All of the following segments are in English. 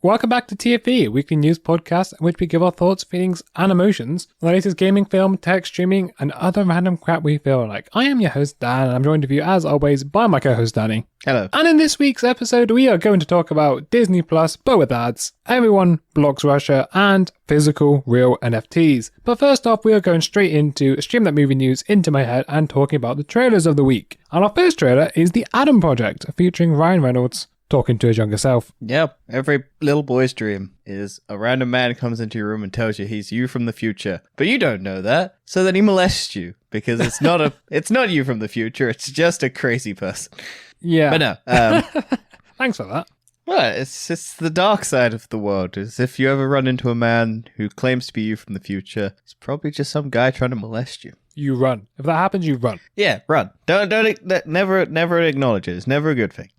Welcome back to TFE, a weekly news podcast in which we give our thoughts, feelings, and emotions on the latest gaming, film, tech, streaming, and other random crap we feel like. I am your host, Dan, and I'm joined with you, as always, by my co-host, Danny. Hello. And in this week's episode, we are going to talk about Disney Plus, but with ads, everyone blocks Russia, and physical, real NFTs. But first off, we are going straight into Stream That Movie News into my head and talking about the trailers of the week. And our first trailer is The Adam Project, featuring Ryan Reynolds talking to his younger self. Yep, every little boy's dream is a random man comes into your room and tells you he's you from the future. But you don't know that, so then he molests you, because it's not you from the future, it's just a crazy person. Yeah. But no. Thanks for that. Well, it's the dark side of the world. Is if you ever run into a man who claims to be you from the future, it's probably just some guy trying to molest you. You run. If that happens, you run. Yeah, run. Never acknowledge it. It's never a good thing.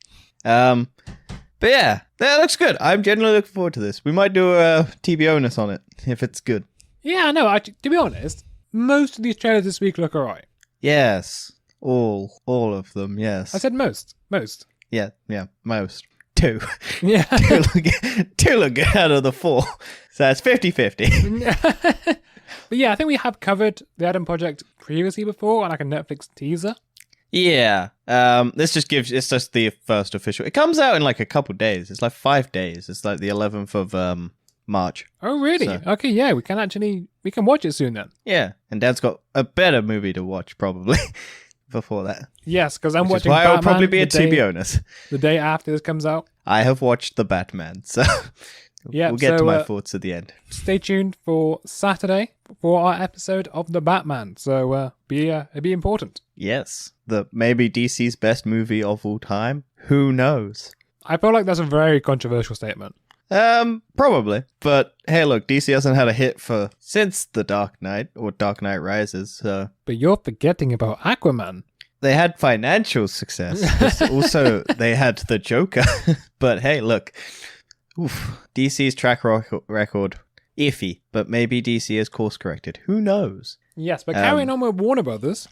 But yeah, that looks good. I'm genuinely looking forward to this. We might do a TV onus on it if it's good. Yeah, no, to be honest, most of these trailers this week look alright. Yes. All of them, yes. I said most. Yeah, most. 2. Yeah. 2 look good out of the 4. So that's 50-50. But yeah, I think we have covered the Adam Project previously before on like a Netflix teaser. Yeah. It's just the first official. It comes out in like a couple days. It's like 5 days. It's like the 11th of March. Oh, really? So. Okay, yeah, we can watch it soon then. Yeah, and Dad's got a better movie to watch probably before that. Yes, because I'm watching Batman. Why it'll probably be a TV onus. The day after this comes out. I have watched The Batman, so yeah, we'll get to my thoughts at the end. Stay tuned for Saturday for our episode of The Batman. So it'd be important. Yes, maybe DC's best movie of all time. Who knows? I feel like that's a very controversial statement. Probably. But hey, look, DC hasn't had a hit since The Dark Knight or Dark Knight Rises. So. But you're forgetting about Aquaman. They had financial success. Also, they had the Joker. But hey, look, DC's track record iffy. But maybe DC has course corrected. Who knows? Yes, but carrying on with Warner Brothers.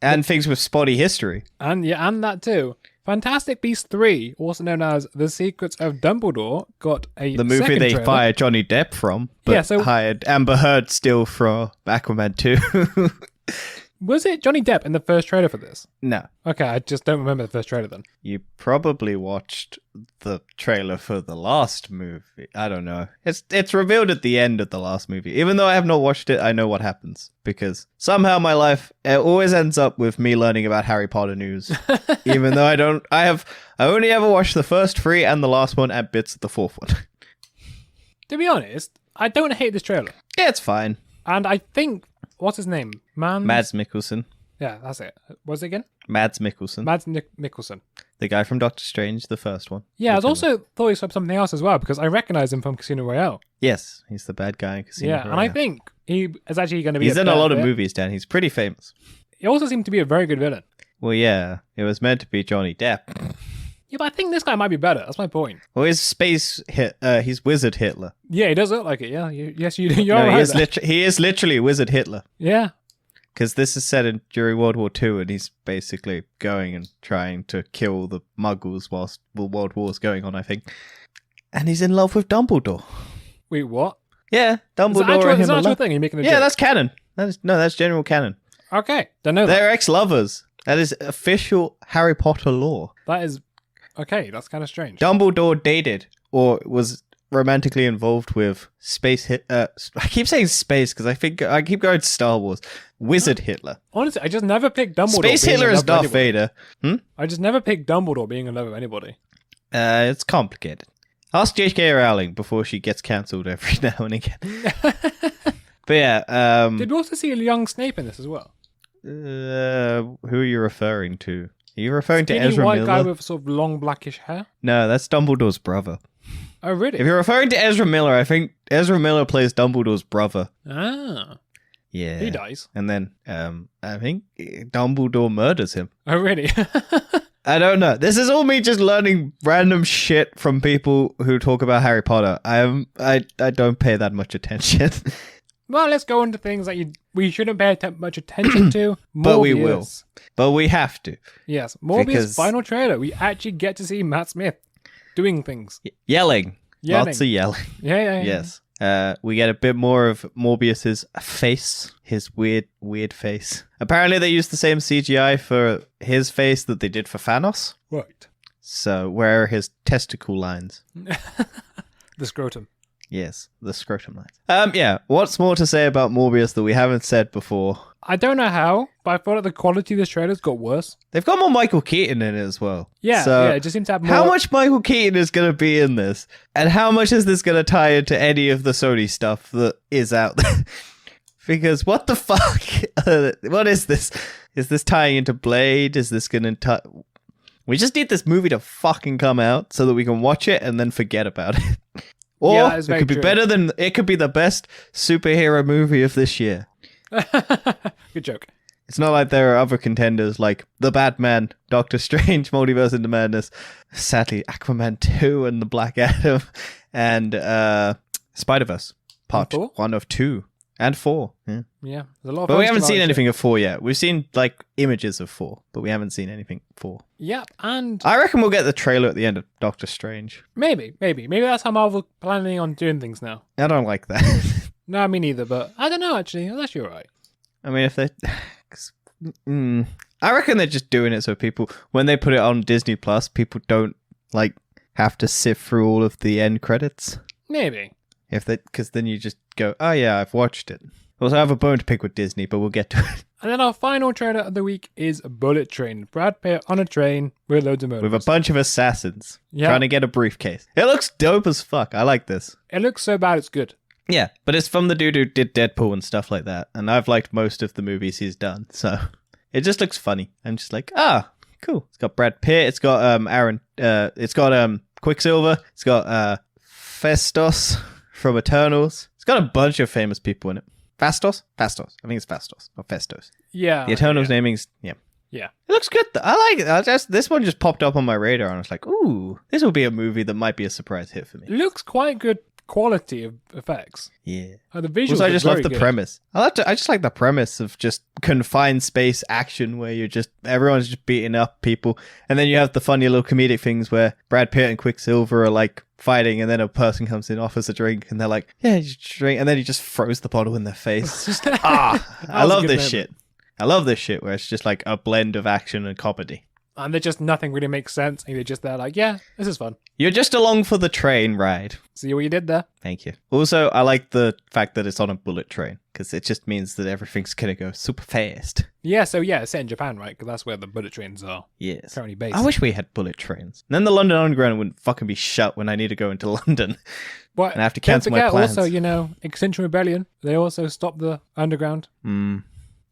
And things with spotty history. And that too. Fantastic Beasts 3, also known as The Secrets of Dumbledore, got the movie they trailer. fired Johnny Depp from, but hired Amber Heard still for Aquaman 2. Was it Johnny Depp in the first trailer for this? No. Okay, I just don't remember the first trailer then. You probably watched the trailer for the last movie. I don't know. It's revealed at the end of the last movie. Even though I have not watched it, I know what happens. Because somehow my life always ends up with me learning about Harry Potter news. Even though I only ever watched the first 3 and the last one and bits of the 4th one. To be honest, I don't hate this trailer. Yeah, it's fine. And I think, what's his name? Mads Mikkelsen. Yeah, that's it. What's it again? Mads Mikkelsen. Mikkelsen. The guy from Doctor Strange, the first one. Yeah, I also thought he said something else as well, because I recognize him from Casino Royale. Yes, he's the bad guy in Casino Royale. And I think he is actually going to be He's in a lot of movies, Dan. He's pretty famous. He also seemed to be a very good villain. Well, yeah. It was meant to be Johnny Depp. Yeah, but I think this guy might be better. That's my point. Well, he's Wizard Hitler. Yeah, he does look like it. Yeah, yes, you do. You're right. He is literally Wizard Hitler. Yeah. Because this is set during World War II, and he's basically going and trying to kill the Muggles whilst the World War's going on, I think. And he's in love with Dumbledore. Wait, what? Yeah, Dumbledore and him. It's an actual thing. You're making a joke. Yeah, that's canon. That's general canon. Okay, don't know that. They're ex-lovers. That is official Harry Potter lore. That is... Okay, that's kind of strange. Dumbledore dated, or was romantically involved with I keep saying space because I keep going to Star Wars. Wizard Hitler. Honestly, I just never picked Dumbledore. Space Hitler is Darth Vader. I just never picked Dumbledore being in love with anybody. It's complicated. Ask J.K. Rowling before she gets cancelled every now and again. But yeah. Did we also see a young Snape in this as well? Who are you referring to? Are you referring to Ezra white Miller? Guy with sort of long blackish hair? No, that's Dumbledore's brother. Oh, really? If you're referring to Ezra Miller, I think Ezra Miller plays Dumbledore's brother. Ah. Yeah. He dies. And then I think Dumbledore murders him. Oh, really? I don't know. This is all me just learning random shit from people who talk about Harry Potter. I don't pay that much attention. Well, let's go on to things that we shouldn't pay much attention to. But we will. But we have to. Yes. Morbius' final trailer. We actually get to see Matt Smith doing things. Yelling. Lots of yelling. Yeah. Yes. We get a bit more of Morbius's face, his weird face. Apparently they used the same CGI for his face that they did for Thanos. Right. So where are his testicle lines? The scrotum. Yes, the scrotum lines. Yeah, what's more to say about Morbius that we haven't said before? I don't know how, but I feel like the quality of this trailer's got worse. They've got more Michael Keaton in it as well. Yeah, it just seems to have more... How much Michael Keaton is going to be in this? And how much is this going to tie into any of the Sony stuff that is out there? Because what the fuck? What is this? Is this tying into Blade? Is this going to... We just need this movie to fucking come out so that we can watch it and then forget about it. Or Yeah, it could be better than... It could be the best superhero movie of this year. Good joke. It's not like there are other contenders like The Batman, Doctor Strange, Multiverse into Madness, sadly Aquaman 2 and The Black Adam, and Spider-Verse Part 1 of 2 and 4. Yeah, there's a lot of but we haven't seen anything of 4 yet. We've seen like images of 4, but we haven't seen anything 4. Yep, and... I reckon we'll get the trailer at the end of Doctor Strange. Maybe that's how Marvel planning on doing things now. I don't like that. No, me neither, but I don't know, actually. That's actually alright. I mean, if they... I reckon they're just doing it so people, when they put it on Disney Plus, people don't, like, have to sift through all of the end credits. Maybe. Because then you just go, oh yeah, I've watched it. Also, I have a bone to pick with Disney, but we'll get to it. And then our final trailer of the week is Bullet Train. Brad Pitt on a train with loads of murderers. With a bunch of assassins trying to get a briefcase. It looks dope as fuck. I like this. It looks so bad it's good. Yeah, but it's from the dude who did Deadpool and stuff like that. And I've liked most of the movies he's done. So it just looks funny. I'm just like, cool. It's got Brad Pitt. It's got it's got Quicksilver. It's got Festos from Eternals. It's got a bunch of famous people in it. Fastos? Fastos. I think it's Fastos, not Festos. Yeah. The Eternals naming's, yeah. Yeah. It looks good. I like it. This one just popped up on my radar and I was like, ooh, this will be a movie that might be a surprise hit for me. It looks quite good quality of effects. Yeah. The visuals Also, I just love the good. premise. I just like the premise of just confined space action where everyone's just beating up people. And then you have the funny little comedic things where Brad Pitt and Quicksilver are like fighting and then a person comes in, offers a drink and they're like, yeah, you drink. And then he just throws the bottle in their face. I love this shit. I love this shit where it's just like a blend of action and comedy. And nothing really makes sense. And they're just there like, yeah, this is fun. You're just along for the train ride. See what you did there? Thank you. Also, I like the fact that it's on a bullet train because it just means that everything's going to go super fast. Yeah, so it's set in Japan, right? Because that's where the bullet trains are yes. currently based. I wish we had bullet trains. And then the London Underground wouldn't fucking be shut when I need to go into London. But and I have to cancel my plans. Also, Extinction Rebellion, they also stopped the underground.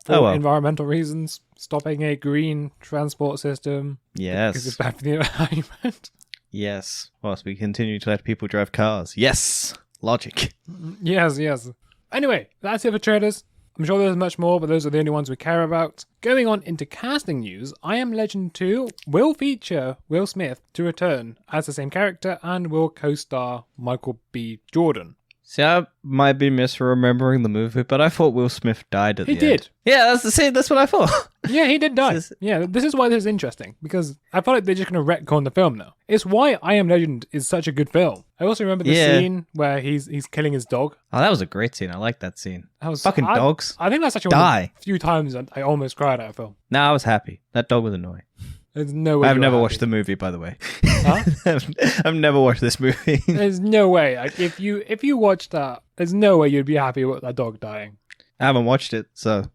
For environmental reasons, stopping a green transport system. Yes. Because it's bad for the environment. Yes. Whilst we continue to let people drive cars. Yes. Logic. Yes. Anyway, that's it for trailers. I'm sure there's much more, but those are the only ones we care about. Going on into casting news, I Am Legend 2 will feature Will Smith to return as the same character and will co-star Michael B. Jordan. See, I might be misremembering the movie, but I thought Will Smith died at the end. He did. Yeah, that's what I thought. Yeah, he did die. This is why this is interesting, because I feel like they're just going to retcon the film now. It's why I Am Legend is such a good film. I also remember the scene where he's killing his dog. Oh, that was a great scene. I like that scene. Fucking dogs. I think that's actually one of the few times I almost cried at a film. No, I was happy. That dog was annoying. There's no way. I've never watched the movie, by the way. Huh? I've never watched this movie. There's no way. If you watch that, there's no way you'd be happy with that dog dying. I haven't watched it, so.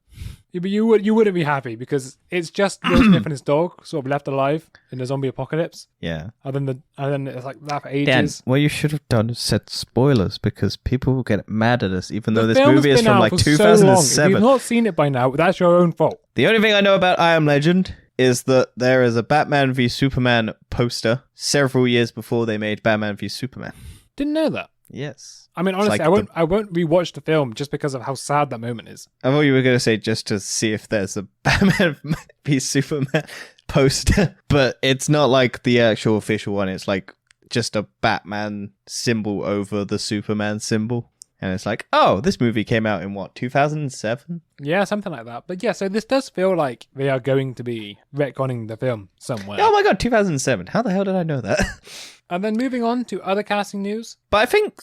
Yeah, but you wouldn't be happy because it's just Will Smith and his dog sort of left alive in the zombie apocalypse. Yeah. And then it's like that for ages. Dan, what you should have done is set spoilers because people will get mad at us, even though this movie is from like 2007. So if you've not seen it by now, that's your own fault. The only thing I know about I Am Legend is that there is a Batman v Superman poster several years before they made Batman v Superman. Didn't know that. Yes. I mean, honestly, like I won't rewatch the film just because of how sad that moment is. I thought you were going to say just to see if there's a Batman v Superman poster, but it's not like the actual official one. It's like just a Batman symbol over the Superman symbol. And it's like, oh, this movie came out in what, 2007? Yeah, something like that. But yeah, so this does feel like they are going to be retconning the film somewhere. Oh my god, 2007. How the hell did I know that? And then moving on to other casting news. But I think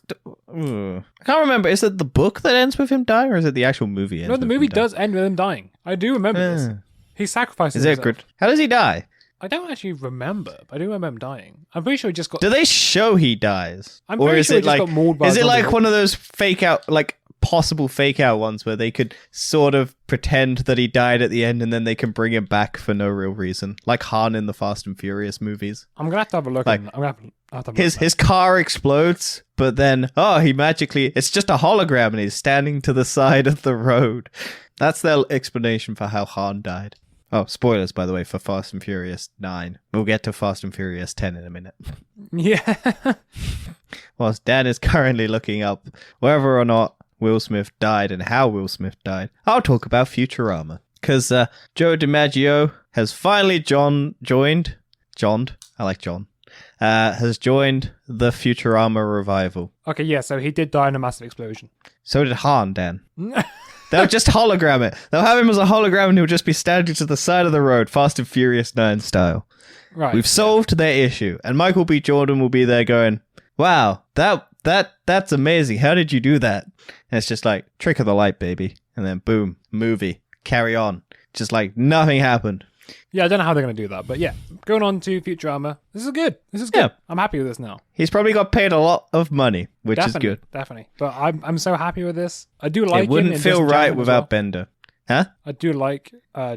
I can't remember. Is it the book that ends with him dying, or is it the actual movie? No, the movie does end with him dying. I do remember this. He sacrifices Is it himself. good? How does he die? I don't actually remember, but I do remember him dying. I'm pretty sure he just got... Do they show he dies? I'm pretty sure he just got mauled by Is it like something. one of those fake out, like possible fake out ones where they could sort of pretend that he died at the end and then they can bring him back for no real reason, like Han in the Fast and Furious movies? I'm gonna have to have a look. Like, I'm gonna have to have a look. His car explodes, but then he magically, it's just a hologram and he's standing to the side of the road. That's their explanation for how Han died. Oh, spoilers, by the way, for Fast and Furious 9. We'll get to Fast and Furious 10 in a minute. Yeah. Whilst Dan is currently looking up whether or not Will Smith died and how Will Smith died, I'll talk about Futurama. Because Joe DiMaggio has finally joined. I like John. Has joined the Futurama revival. Okay, yeah, so he did die in a massive explosion. So did Han, Dan. They'll just hologram it. They'll have him as a hologram and he'll just be standing to the side of the road, Fast and Furious 9 style. Right. We've solved their issue. And Michael B. Jordan will be there going, wow, that's amazing. How did you do that? And it's just like, trick of the light, baby. And then boom, movie. Carry on. Just like nothing happened. Yeah, I don't know how they're going to do that, but yeah, going on to Futurama. This is good. Yeah. I'm happy with this now. He's probably got paid a lot of money, which is good. Definitely. But I'm so happy with this. I do like it wouldn't him in feel right Disenchantment as without well. Bender. Huh? I do like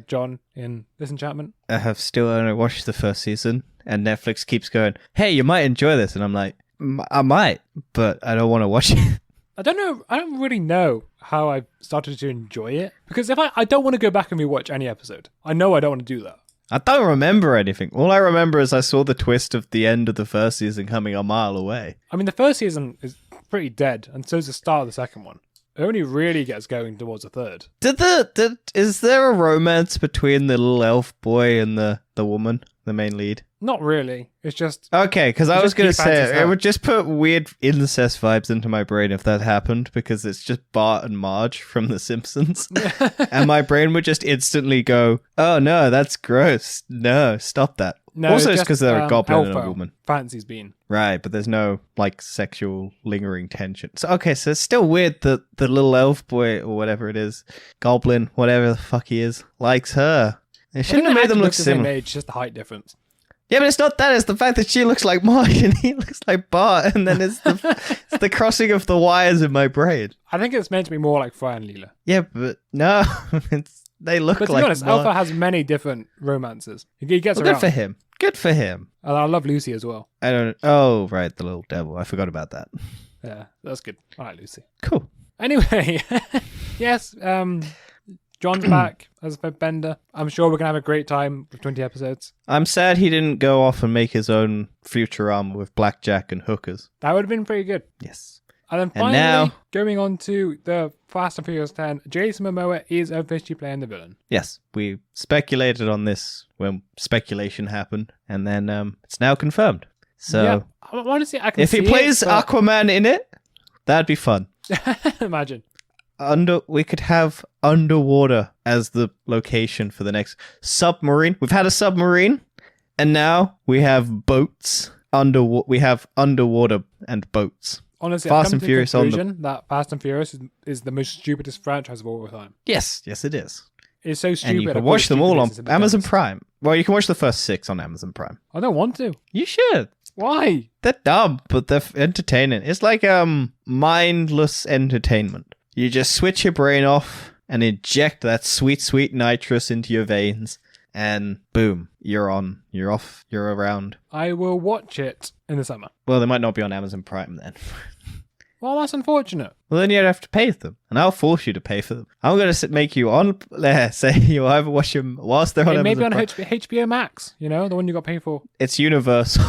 John in Disenchantment. I have still only watched the first season, and Netflix keeps going, hey, you might enjoy this. And I'm like, I might, but I don't want to watch it. I don't know. I don't really know how I started to enjoy it. Because if I don't want to go back and rewatch any episode. I know I don't want to do that. I don't remember anything. All I remember is I saw the twist of the end of the first season coming a mile away. I mean, the first season is pretty dead, and so is the start of the second one. It only really gets going towards the third. Is there a romance between the little elf boy and the woman, the main lead? Not really. It's just... Okay, because I was going to he fancies say, it her. would just put weird incest vibes into my brain if that happened, because it's just Bart and Marge from The Simpsons. And my brain would just instantly go, oh no, that's gross. No, stop that. No, Also, it's because they're a goblin and a Alpha woman. Fancy's been. Right, but there's no, like, sexual lingering tension. So, okay, so it's still weird that the little elf boy, or whatever it is, goblin, whatever the fuck he is, likes her. They shouldn't have made them look the same similar. age, just the height difference. Yeah, but it's not that. It's the fact that she looks like Marge and he looks like Bart, and then it's the crossing of the wires in my brain. I think it's meant to be more like Fry and Leela. Yeah, but no, they look But to like be honest, Marge. Alpha has many different romances. He gets Well, around. good for him. Good for him. And I love Lucy as well. I don't. Oh, right, the little devil. I forgot about that. Yeah, that's good. I like Lucy. Cool. Anyway, yes, John's back as Bender. I'm sure we're going to have a great time with 20 episodes. I'm sad he didn't go off and make his own Futurama with blackjack and hookers. That would have been pretty good. Yes. And then And finally, now- going on to the Fast and Furious 10, Jason Momoa is officially playing the villain. Yes, we speculated on this when speculation happened, and then it's now confirmed. So yeah, honestly, I can if see he plays it, but- Aquaman in it, that'd be fun. Imagine. We could have underwater as the location for the next submarine. We've had a submarine, and now we have boats. We have underwater and boats. Honestly, Fast I've come and to Furious the on the- conclusion that Fast and Furious is the most stupidest franchise of all time. Yes, it is. It's so stupid. And you I can call it watch them all on stupid, it's Amazon ridiculous. Prime. Well, you can watch the first 6 on Amazon Prime. I don't want to. You should. Why? They're dumb, but they're entertaining. It's like mindless entertainment. You just switch your brain off and inject that sweet, sweet nitrous into your veins, and boom, you're on. You're off. You're around. I will watch it in the summer. Well, they might not be on Amazon Prime then. Well, that's unfortunate. Well, then you'd have to pay for them, and I'll force you to pay for them. I'm going to make you on there, say you either watch them whilst they're on It may be Amazon on Prime. HBO Max, you know, the one you got paid for. It's Universal.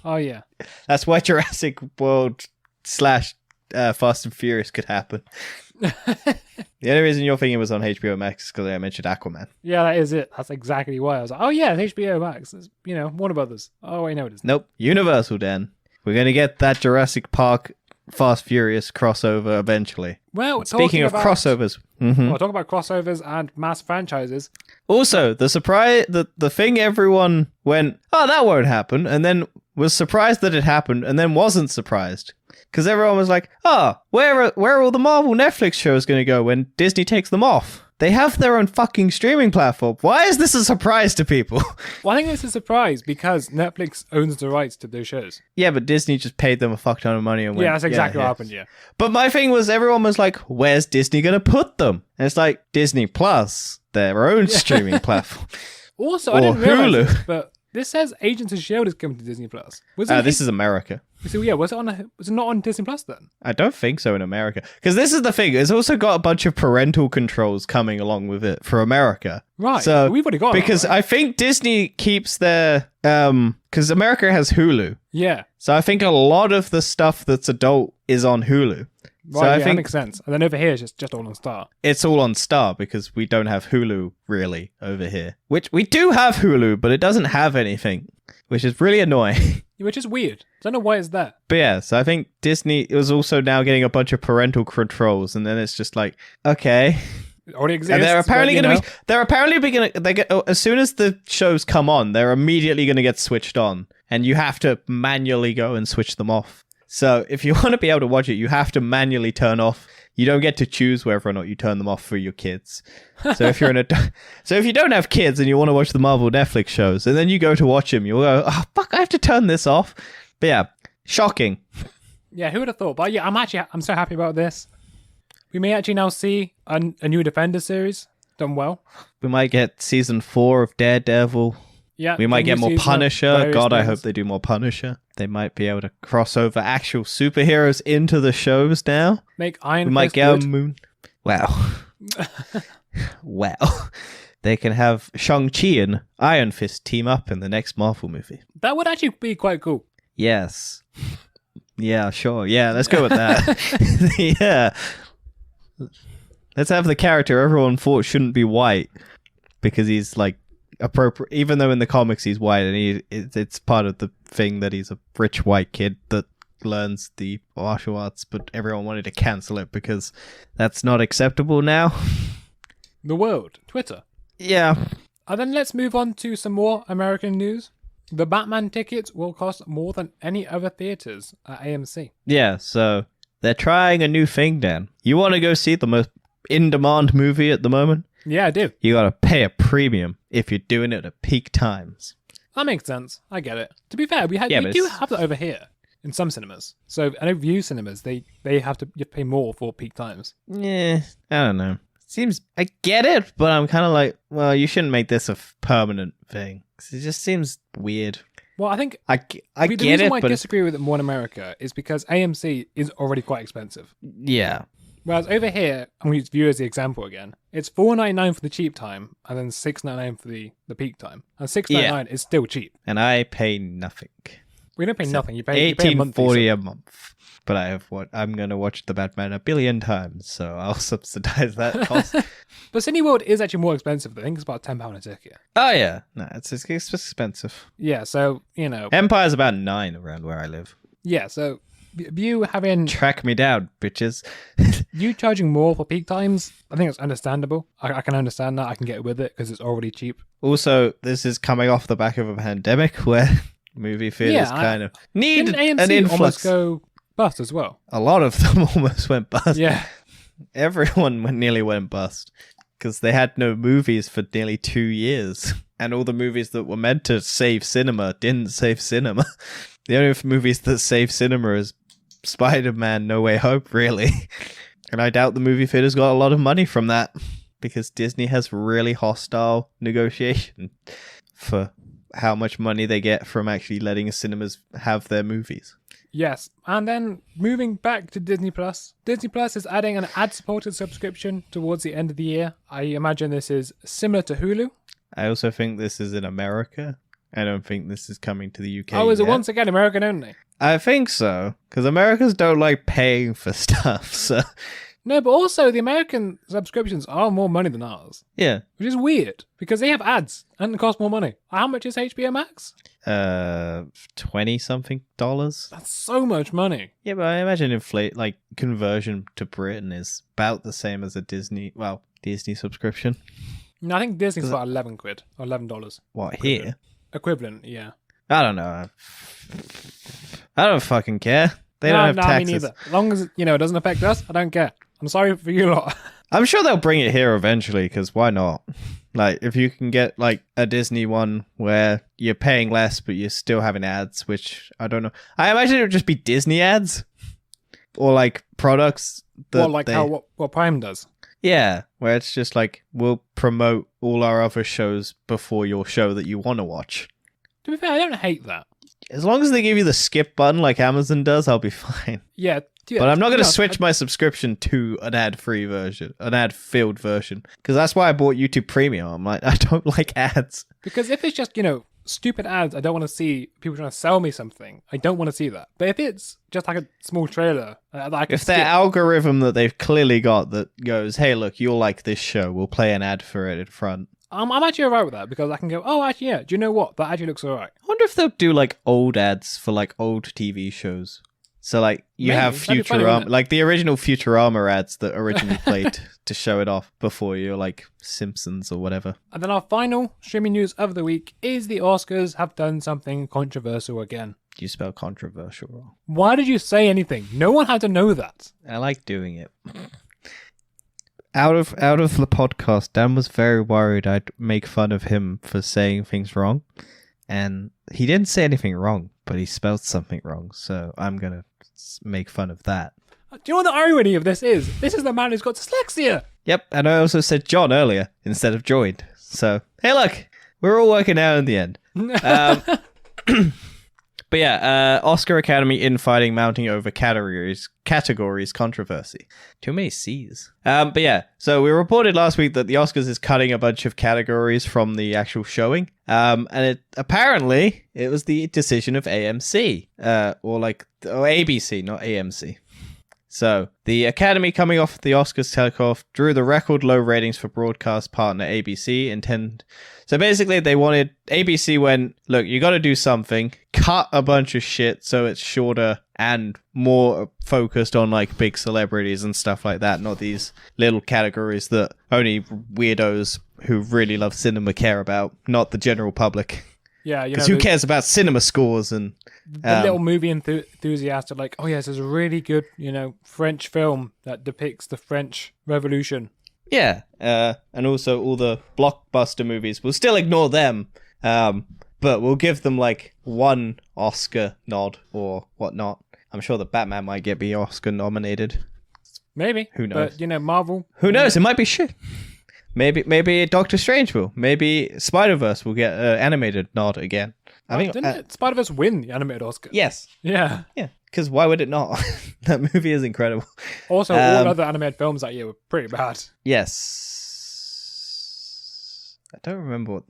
Oh, yeah. That's why Jurassic World / Fast and Furious could happen. The only reason you're thinking it was on HBO Max is because I mentioned Aquaman. Yeah, that is it. That's exactly why. I was like, oh, yeah, it's HBO Max. It's, you know, Warner Brothers. Oh, wait, no, it isn't. Nope, Universal, Dan. We're going to get that Jurassic Park Fast Furious crossover eventually. Well, Speaking of crossovers. Mhm. Well, talk about crossovers and mass franchises. Also, the surprise, the thing everyone went, oh, that won't happen. And then was surprised that it happened and then wasn't surprised. Because everyone was like, where are all the Marvel Netflix shows going to go when Disney takes them off? They have their own fucking streaming platform. Why is this a surprise to people? Well, I think it's a surprise because Netflix owns the rights to those shows. Yeah, but Disney just paid them a fuck ton of money and went, Yeah, that's exactly what happened, yeah. But my thing was, everyone was like, where's Disney going to put them? And it's like, Disney Plus, their own streaming platform. Also, Or I didn't realize Hulu. this, but this says Agents of S.H.I.E.L.D. is coming to Disney Plus. This is America. So yeah, was it not on Disney Plus then? I don't think so in America. Because this is the thing. It's also got a bunch of parental controls coming along with it for America. Right. So we've already got because that, right? I think Disney keeps their because America has Hulu. Yeah. So I think a lot of the stuff that's adult is on Hulu. Right, So I that think makes sense. And then over here, it's just all on Star. it's all on Star because we don't have Hulu really over here. Which we do have Hulu, but it doesn't have anything, which is really annoying. Which is weird. I don't know why it's there. But yeah, so I think Disney is also now getting a bunch of parental controls, and then it's just like, okay. It already exists. And they're apparently but, going to be. They're apparently going to. They get as soon as the shows come on, they're immediately going to get switched on, and you have to manually go and switch them off. So if you want to be able to watch it, you have to manually turn off. You don't get to choose whether or not you turn them off for your kids. So if you're so if you don't have kids and you want to watch the Marvel Netflix shows, and then you go to watch them, you'll go, oh fuck, I have to turn this off. But yeah, shocking. Yeah, who would have thought? But yeah, I'm so happy about this. We may actually now see a new Defender series done well. We might get season 4 of Daredevil. Yeah, We might get more Punisher. God, I hope things. they do more Punisher. They might be able to cross over actual superheroes into the shows now. Make Iron We might Fist get a good. Moon. Wow. Well, they can have Shang-Chi and Iron Fist team up in the next Marvel movie. That would actually be quite cool. Yes. Yeah, sure. Yeah, let's go with that. Yeah. Let's have the character everyone thought shouldn't be white because he's like appropriate, even though in the comics he's white, and it's part of the thing that he's a rich white kid that learns the martial arts, but everyone wanted to cancel it because that's not acceptable now. The world, Twitter. Yeah. And then let's move on to some more American news. The Batman tickets will cost more than any other theaters at AMC. Yeah, so they're trying a new thing, Dan. You want to go see the most in-demand movie at the moment? Yeah, I do. You gotta pay a premium if you're doing it at peak times. That makes sense. I get it. To be fair, we but do have that over here in some cinemas. So I know View cinemas, they have to pay more for peak times. Yeah, I don't know. Seems I get it, but I'm kind of like, well, you shouldn't make this a permanent thing. 'Cause it just seems weird. Well, I think I the get reason it, why I but disagree with it more in America is because AMC is already quite expensive. yeah, Whereas over here, I'm going to use View as the example again. It's $4.99 for the cheap time, and then $6.99 for the peak time. And $6.99 is still cheap. and I pay nothing. We don't pay nothing. You pay a monthly. $18.40 a month. But I'm gonna watch the Batman a billion times, so I'll subsidize that cost. But Cineworld is actually more expensive. I think it's about £10 a ticket. Oh yeah, no, it's expensive. Yeah, so Empire's about $9 around where I live. Yeah, so View having Track me down, bitches. you charging more for peak times, I think it's understandable. I can understand that. I can get with it because it's already cheap. Also, this is coming off the back of a pandemic where movie theaters kind of need Didn't an AMC influx. almost go bust as well? A lot of them almost went bust. Yeah. Everyone nearly went bust because they had no movies for nearly 2 years. And all the movies that were meant to save cinema didn't save cinema. The only movies that save cinema is Spider-Man No Way Home, really. And I doubt the movie theaters got a lot of money from that because Disney has really hostile negotiation for how much money they get from actually letting cinemas have their movies. Yes, and then moving back to Disney Plus. Disney Plus is adding an ad-supported subscription towards the end of the year. I imagine this is similar to Hulu. I also think this is in America. I don't think this is coming to the UK. Oh, is it yet. once again American only? I think so, because Americans don't like paying for stuff. So No, but also the American subscriptions are more money than ours, yeah, which is weird because they have ads and it costs more money. How much is HBO Max? $20-something. That's so much money. Yeah, but I imagine conversion to Britain is about the same as a Disney subscription. No, I think Disney's about £11 or $11. What here? Equivalent, yeah. I don't know. I don't fucking care. They don't have taxes. Me neither. As long as, it doesn't affect us, I don't care. I'm sorry for you lot. I'm sure they'll bring it here eventually, because why not? Like, if you can get, like, a Disney one where you're paying less, but you're still having ads, which, I don't know. I imagine it would just be Disney ads. Or, like, products that what Prime does. Yeah, where it's just like, we'll promote all our other shows before your show that you want to watch. To be fair, I don't hate that. As long as they give you the skip button like Amazon does, I'll be fine. Yeah. But I'm not going to switch my subscription to an ad-free version, an ad-filled version. Because that's why I bought YouTube Premium. I'm like, I don't like ads. Because if it's just, stupid ads, I don't want to see people trying to sell me something. I don't want to see that. But if it's just like a small trailer that I can If their algorithm that they've clearly got that goes, hey, look, you'll like this show, we'll play an ad for it in front. I'm actually alright with that, because I can go, oh, actually, yeah, do you know what? That actually looks alright. I wonder if they'll do like old ads for like old TV shows. So, like, you have Futurama, like the original Futurama ads that originally played to show it off before you're like Simpsons or whatever. And then our final streaming news of the week is the Oscars have done something controversial again. You spell controversial wrong. Why did you say anything? No one had to know that. I like doing it. Out of the podcast, Dan was very worried I'd make fun of him for saying things wrong. And he didn't say anything wrong, but he spelled something wrong. So I'm going to make fun of that. Do you know what the irony of this is? This is the man who's got dyslexia. Yep, and I also said John earlier instead of joined. So, hey, look, we're all working out in the end. But yeah, Oscar Academy infighting mounting over categories controversy. Too many C's. But yeah, so we reported last week that the Oscars is cutting a bunch of categories from the actual showing. And apparently it was the decision of AMC, or ABC, not AMC. So, the Academy coming off the Oscars takeoff drew the record low ratings for broadcast partner ABC. So basically, ABC went, look, you got to do something, cut a bunch of shit so it's shorter and more focused on like big celebrities and stuff like that, not these little categories that only weirdos who really love cinema care about, not the general public. Yeah, because who cares about cinema scores and the little movie enthusiasts are like, oh yes, there's a really good, French film that depicts the French Revolution. Yeah, and also all the blockbuster movies. We'll still ignore them, but we'll give them like one Oscar nod or whatnot. I'm sure that Batman might be Oscar nominated. Maybe. Who knows? But Marvel. Who knows? It might be shit. Maybe Doctor Strange will. Maybe Spider-Verse will get an animated nod again. I think didn't Spider-Verse win the animated Oscar? Yes. Yeah. Yeah. Because why would it not? That movie is incredible. Also, all other animated films that year were pretty bad. Yes. I don't remember what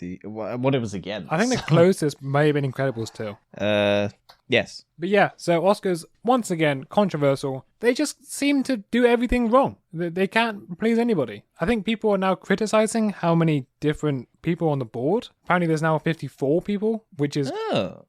it was against. I think the closest may have been Incredibles 2. Yes. But yeah, so Oscars, once again, controversial. They just seem to do everything wrong. They can't please anybody. I think people are now criticizing how many different people on the board. Apparently there's now 54 people, which is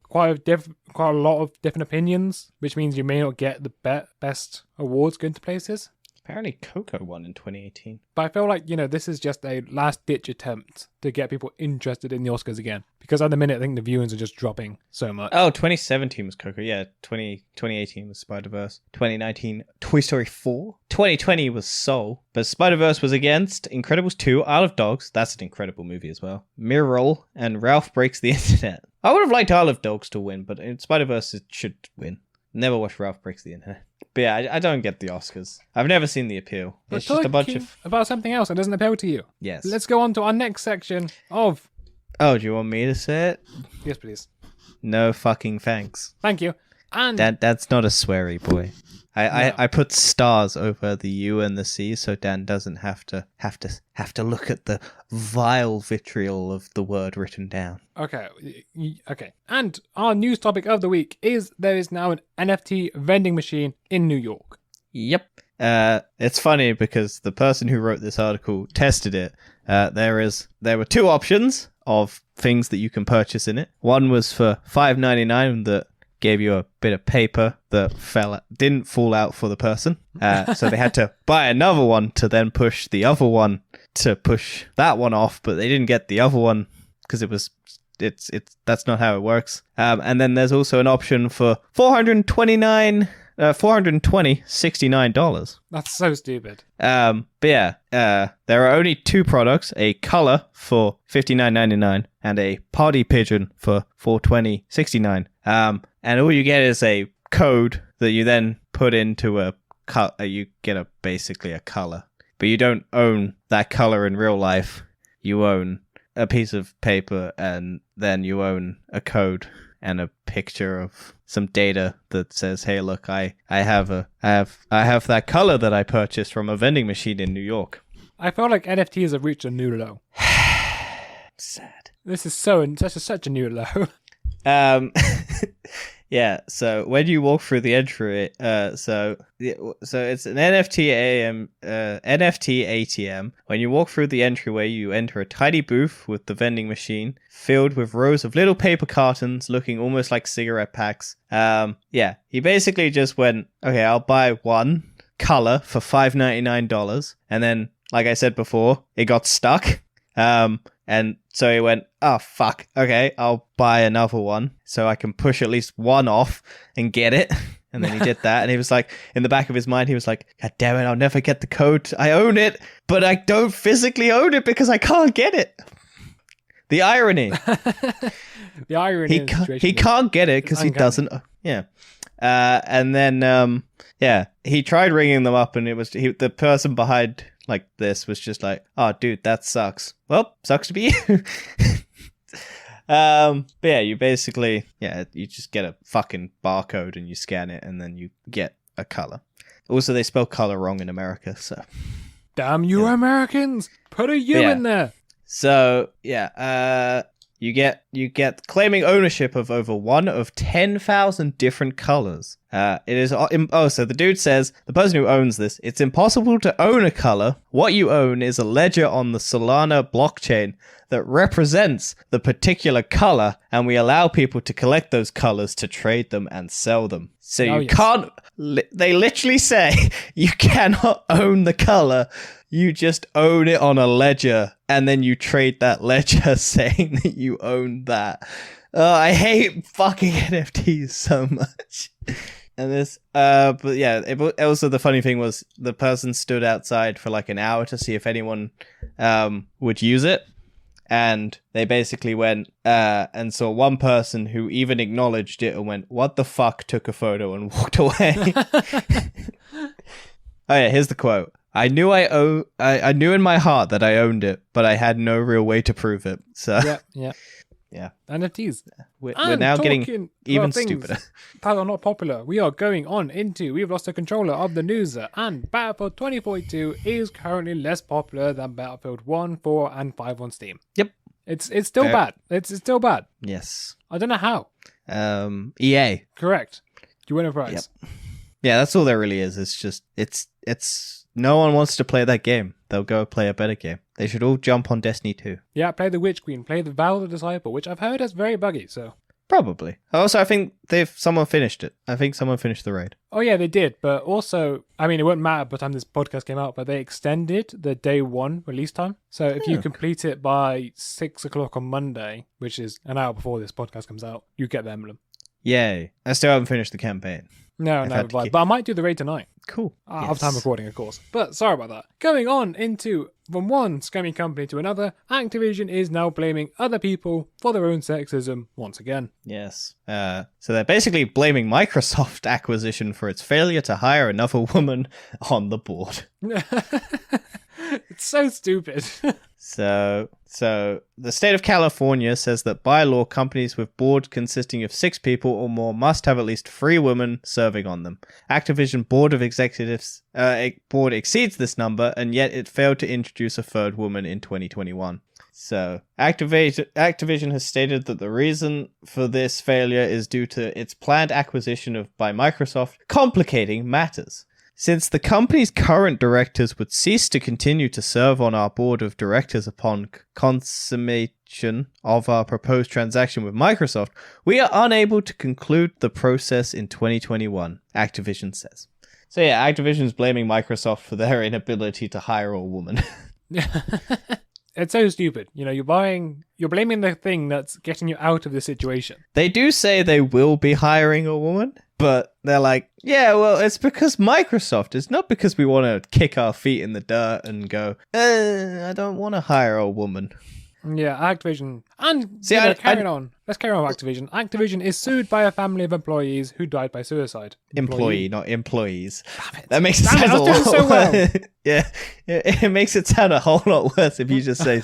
quite a lot of different opinions, which means you may not get the best awards going to places. Apparently Coco won in 2018. But I feel like, this is just a last-ditch attempt to get people interested in the Oscars again. Because at the minute, I think the viewings are just dropping so much. Oh, 2017 was Coco. Yeah, 2018 was Spider-Verse. 2019, Toy Story 4. 2020 was Soul. But Spider-Verse was against Incredibles 2, Isle of Dogs. That's an incredible movie as well. Mirror, and Ralph Breaks the Internet. I would have liked Isle of Dogs to win, but Spider-Verse should win. Never watched Ralph Breaks the Internet. But yeah, I don't get the Oscars. I've never seen the appeal. It's just a bunch of... about something else that doesn't appeal to you. Yes. Let's go on to our next section of... Oh, do you want me to say it? Yes, please. No fucking thanks. Thank you. And... That's not a sweary, boy. I put stars over the U and the C so Dan doesn't have to look at the vile vitriol of the word written down. Okay. And our news topic of the week is there is now an NFT vending machine in New York. Yep. It's funny because the person who wrote this article tested it. There were two options of things that you can purchase in it. One was for $5.99 that gave you a bit of paper that didn't fall out for the person. So they had to buy another one to then push the other one to push that one off, but they didn't get the other one because it was it's that's not how it works. And then there's also an option for $420 $69. That's so stupid. But yeah, there are only two products: a color for $59.99 and a party pigeon for $420.69. And all you get is a code that you then put into you get basically a color, but you don't own that color in real life. You own a piece of paper, and then you own a code and a picture of some data that says, "Hey, look, I have that color that I purchased from a vending machine in New York." I feel like NFTs have reached a new low. Sad. This is such a new low. Yeah. So when you walk through the entry, so it's an NFT ATM. When you walk through the entryway, you enter a tiny booth with the vending machine filled with rows of little paper cartons looking almost like cigarette packs. Yeah, he basically just went, okay, I'll buy one color for $5.99, and then, like I said before, it got stuck. And so he went, oh, fuck. Okay, I'll buy another one so I can push at least one off and get it. And then he did that. And he was like, in the back of his mind, he was like, God damn it, I'll never get the code. I own it, but I don't physically own it because I can't get it. The irony. The irony. He can't get it because he doesn't. Yeah. And then, yeah, he tried ringing them up, and it was the person behind like this was just like, oh, dude, that sucks. Well, sucks to be you. But yeah, you basically, you just get a fucking barcode and you scan it, and then you get a color. Also, they spell color wrong in America, so. Damn you, Americans! Put a U in there. So yeah, you get claiming ownership of over one of 10,000 different colors. So the dude says, the person who owns this, it's impossible to own a color. What you own is a ledger on the Solana blockchain that represents the particular color, and we allow people to collect those colors to trade them and sell them. So can't, they literally say you cannot own the color. You just own it on a ledger, and then you trade that ledger saying that you own that. I hate fucking NFTs so much. And this, but yeah, also the funny thing was the person stood outside for like an hour to see if anyone would use it. And they basically went and saw one person who even acknowledged it and went, "What the fuck?" took a photo and walked away. Oh yeah, here's the quote. I knew in my heart that I owned it, but I had no real way to prove it. So yeah. NFTs. We're now getting even stupider. That are not popular. We are going on into We've Lost the Controller of the news, and Battlefield 2042 is currently less popular than Battlefield 1, 4, and 5 on Steam. Yep. It's still bad. It's still bad. Yes. I don't know how. EA. Correct. You win a prize. Yep. Yeah, that's all there really is. It's just it's no one wants to play that game. They'll go play a better game. They should all jump on Destiny 2. Yeah, play the Witch Queen, play the Val the Disciple, which I've heard is very buggy, so. Probably. Also, I think someone finished it. I think someone finished the raid. Oh yeah, they did, but also, I mean, it wouldn't matter by the time this podcast came out, but they extended the day one release time. So if you complete it by 6 o'clock on Monday, which is an hour before this podcast comes out, you get the emblem. Yay. I still haven't finished the campaign. No, but I might do the raid tonight. Cool. Of time recording, of course. But sorry about that. Going on into from one scammy company to another, Activision is now blaming other people for their own sexism once again. Yes. So they're basically blaming Microsoft acquisition for its failure to hire another woman on the board. It's so stupid. So the state of California says that by law, companies with board consisting of 6 people or more must have at least 3 women serving on them. Activision board of executives board exceeds this number, and yet it failed to introduce a 3rd woman in 2021. So Activision has stated that the reason for this failure is due to its planned acquisition by Microsoft complicating matters. Since the company's current directors would cease to continue to serve on our board of directors upon consummation of our proposed transaction with Microsoft, we are unable to conclude the process in 2021, Activision says. So yeah, Activision's blaming Microsoft for their inability to hire a woman. It's so stupid. You're blaming the thing that's getting you out of the situation. They do say they will be hiring a woman, but they're like, yeah, well, it's because Microsoft. It's not because we want to kick our feet in the dirt and go, I don't want to hire a woman. Yeah, Activision. And carry on. Let's carry on with Activision. Activision is sued by a family of employees who died by suicide. Employee, not employees. Damn it. That makes it sound a lot so well. Yeah, it makes it sound a whole lot worse if you just say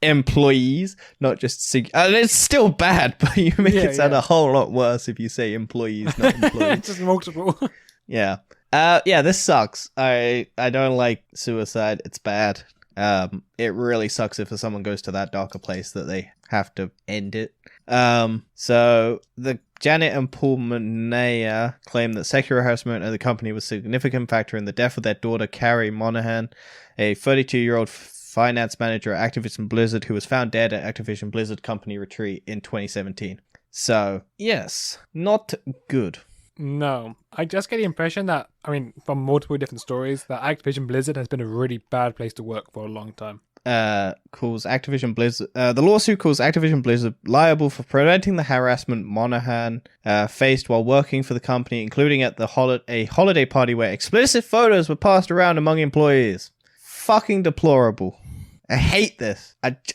employees, not just and it's still bad, but you make it sound a whole lot worse if you say employees, not employees. Just multiple. Yeah. This sucks. I don't like suicide. It's bad. It really sucks if someone goes to that darker place that they have to end it. So the Janet and Paul Manea claim that sexual harassment at the company was a significant factor in the death of their daughter, Carrie Monahan, a 32-year-old finance manager at Activision Blizzard who was found dead at Activision Blizzard company retreat in 2017. So, yes, not good. No, I just get the impression that, from multiple different stories, that Activision Blizzard has been a really bad place to work for a long time. Calls Activision Blizzard. The lawsuit calls Activision Blizzard liable for preventing the harassment Monahan faced while working for the company, including at a holiday party where explicit photos were passed around among employees. Fucking deplorable. I hate this. It's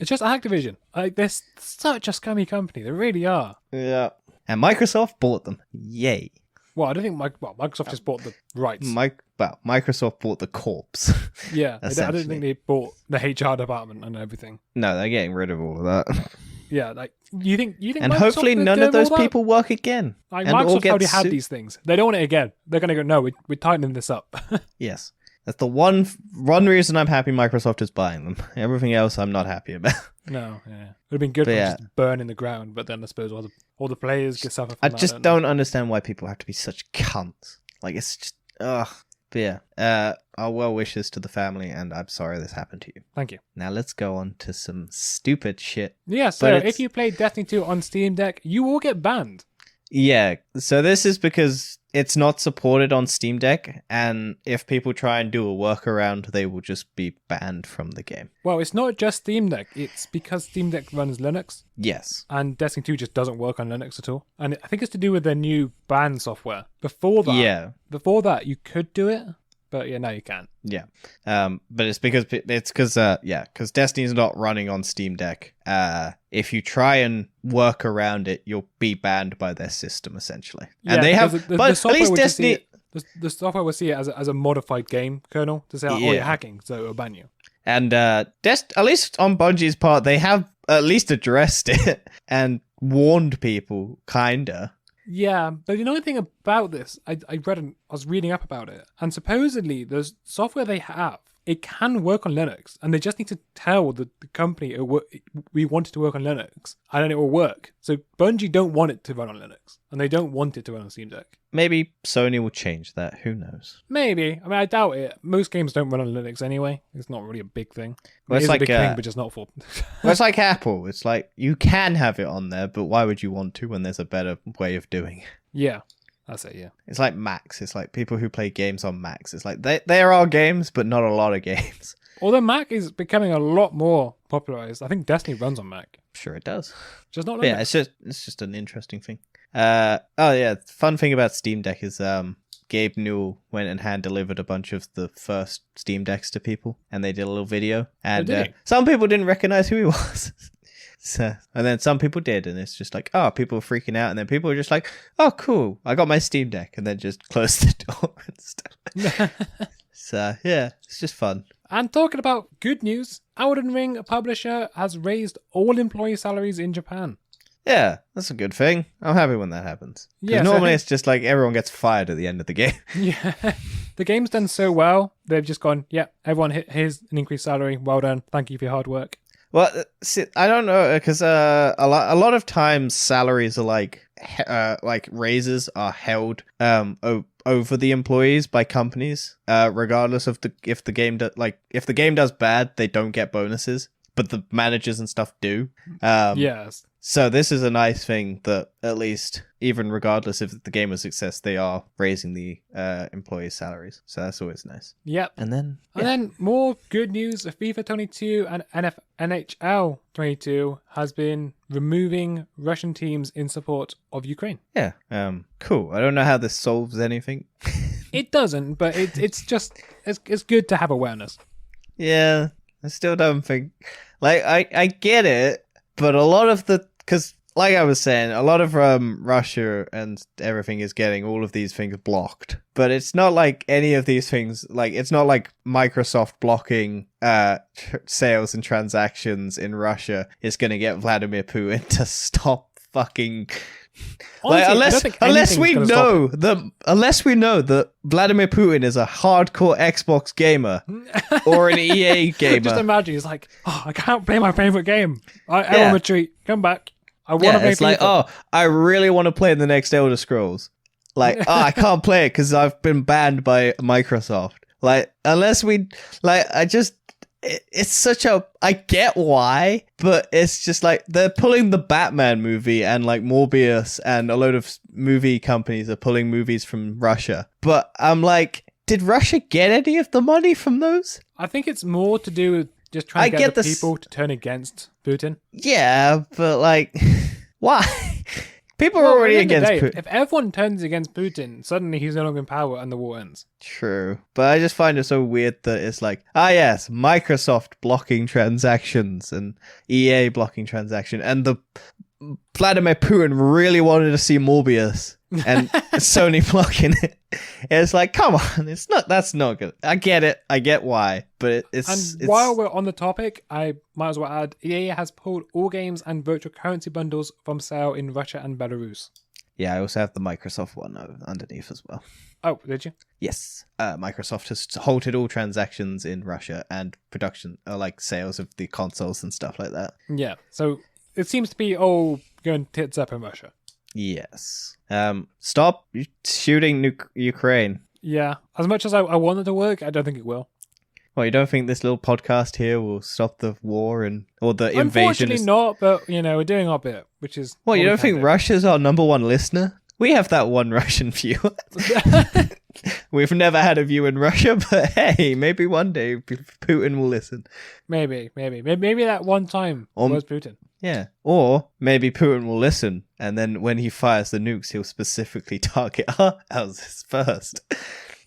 just Activision. They're such a scummy company. They really are. Yeah. And Microsoft bought them. Yay. Well, I don't think Microsoft just bought the rights. Microsoft bought the corpse. Yeah, I don't think they bought the HR department and everything. No, they're getting rid of all of that. Yeah, you think and Microsoft hopefully none of those people work again. Microsoft already had these things. They don't want it again. They're going to go, no, we're tightening this up. Yes. That's the one reason I'm happy Microsoft is buying them. Everything else I'm not happy about. No, yeah. It would have been good for them just burn in the ground, but then I suppose all the players get suffer from I that. just don't understand why people have to be such cunts. Like, it's just, ugh. But yeah, our well wishes to the family, and I'm sorry this happened to you. Thank you. Now let's go on to some stupid shit. Yeah, so if you play Destiny 2 on Steam Deck, you will get banned. Yeah, so this is because it's not supported on Steam Deck, and if people try and do a workaround, they will just be banned from the game. Well, it's not just Steam Deck. It's because Steam Deck runs Linux. Yes. And Destiny 2 just doesn't work on Linux at all. And I think it's to do with their new ban software. Before that, you could do it. But yeah, now you can't. Yeah. But it's because Destiny's not running on Steam Deck. If you try and work around it, you'll be banned by their system essentially. Yeah, and they have but at least Destiny the software will see it as a modified game kernel to say, oh, you're hacking, so it'll ban you. And at least on Bungie's part, they have at least addressed it and warned people, kinda. Yeah, but the only thing about this, I was reading up about it, and supposedly the software they have, it can work on Linux, and they just need to tell the company we want it to work on Linux, and then it will work. So Bungie don't want it to run on Linux, and they don't want it to run on Steam Deck. Maybe Sony will change that. Who knows? Maybe. I doubt it. Most games don't run on Linux anyway. It's not really a big thing. Well, it's like a big thing, but just not for... Well, it's like Apple. It's like, you can have it on there, but why would you want to when there's a better way of doing it? Yeah. That's it, yeah. It's like Macs. It's like people who play games on Macs. It's like there are games, but not a lot of games. Although Mac is becoming a lot more popularized. I think Destiny runs on Mac. Sure it does. Just not Linux. Yeah, it's just an interesting thing. Fun thing about Steam Deck is Gabe Newell went and hand delivered a bunch of the first Steam Decks to people, and they did a little video. And some people didn't recognize who he was. So, and then some people did, and it's just like, oh, people were freaking out, and then people were just like, oh, cool, I got my Steam Deck, and then just closed the door and stuff. So, yeah, it's just fun. And talking about good news, Elden Ring publisher has raised all employee salaries in Japan. Yeah, that's a good thing. I'm happy when that happens. Yeah, normally it's just like everyone gets fired at the end of the game. Yeah, the game's done so well, they've just gone, yeah, everyone here's an increased salary, well done, thank you for your hard work. Well, see, I don't know, because a lot of times salaries are like raises are held over the employees by companies, regardless of if the game does bad, they don't get bonuses, but the managers and stuff do. Yes. So this is a nice thing that at least, even regardless of the game of success, they are raising the employees' salaries. So that's always nice. Yep. And then more good news. FIFA 22 and NHL 22 has been removing Russian teams in support of Ukraine. Yeah. Cool. I don't know how this solves anything. It doesn't, but it's just it's good to have awareness. Yeah. I still don't think like I get it, but a lot of because like I was saying, a lot of Russia and everything is getting all of these things blocked. But it's not like any of these things, like it's not like Microsoft blocking sales and transactions in Russia is going to get Vladimir Putin to stop fucking. Honestly, unless we know that Vladimir Putin is a hardcore Xbox gamer or an EA gamer. Just imagine he's like, I can't play my favorite game. I want a treat. Come back. I want to play it's like, I really want to play the next Elder Scrolls. Like, I can't play it because I've been banned by Microsoft. Like, unless we, like, it's such a, I get why, but it's just like, they're pulling the Batman movie and like Morbius and a load of movie companies are pulling movies from Russia. But I'm like, did Russia get any of the money from those? I think it's more to do with just trying to get the people to turn against Putin. Yeah, but like, why? People are already against Putin. If everyone turns against Putin, suddenly he's no longer in power and the war ends. True. But I just find it so weird that it's like, yes, Microsoft blocking transactions and EA blocking transaction. And the Vladimir Putin really wanted to see Morbius and Sony blocking it. It's like, come on, that's not good. I get it. I get why, but it's while we're on the topic, I might as well add, EA has pulled all games and virtual currency bundles from sale in Russia and Belarus. Yeah, I also have the Microsoft one underneath as well. Oh, did you? Yes. Microsoft has halted all transactions in Russia and production, like sales of the consoles and stuff like that. Yeah, so it seems to be all going tits up in Russia. Yes. Stop shooting Ukraine. Yeah. As much as I want it to work, I don't think it will. Well, you don't think this little podcast here will stop the war or the invasion? Unfortunately not, but, we're doing our bit, which is... Well, you don't think Russia's our number one listener? We have that one Russian viewer. We've never had a view in Russia, but hey, maybe one day Putin will listen. Maybe that one time was Putin. Yeah. Or maybe Putin will listen, and then when he fires the nukes, he'll specifically target our houses first.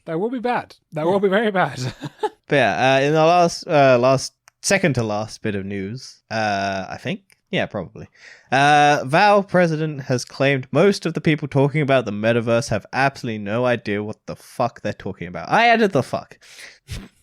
That will be bad. That will be very bad. But yeah, in the last second to last bit of news, I think. Yeah, probably. Valve president has claimed most of the people talking about the metaverse have absolutely no idea what the fuck they're talking about. I added the fuck.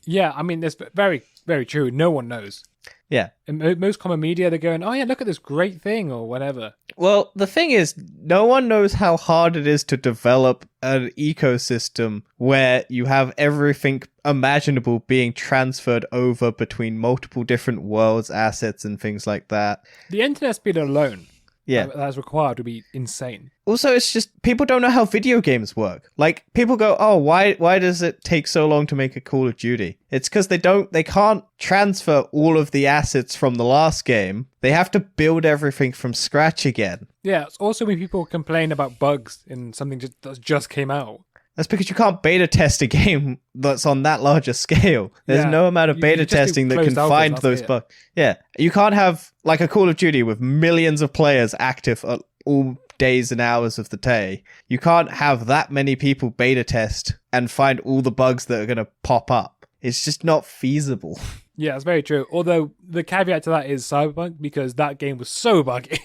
Yeah, I mean, that's very, very true. No one knows. Yeah. In most common media, they're going, oh yeah, look at this great thing or whatever. Well, the thing is, no one knows how hard it is to develop an ecosystem where you have everything imaginable being transferred over between multiple different worlds, assets, and things like that. The internet speed alone, yeah, that's required, would be insane. Also, it's just people don't know how video games work. Like, people go, oh, why does it take so long to make a Call of Duty? It's because they can't transfer all of the assets from the last game. They have to build everything from scratch again. Yeah, it's also when people complain about bugs in something that just came out. That's because you can't beta test a game that's on that larger scale. There's no amount of beta testing that can find those bugs. Yeah, you can't have like a Call of Duty with millions of players active at all days and hours of the day. You can't have that many people beta test and find all the bugs that are going to pop up. It's just not feasible. Yeah, it's very true. Although the caveat to that is Cyberpunk, because that game was so buggy.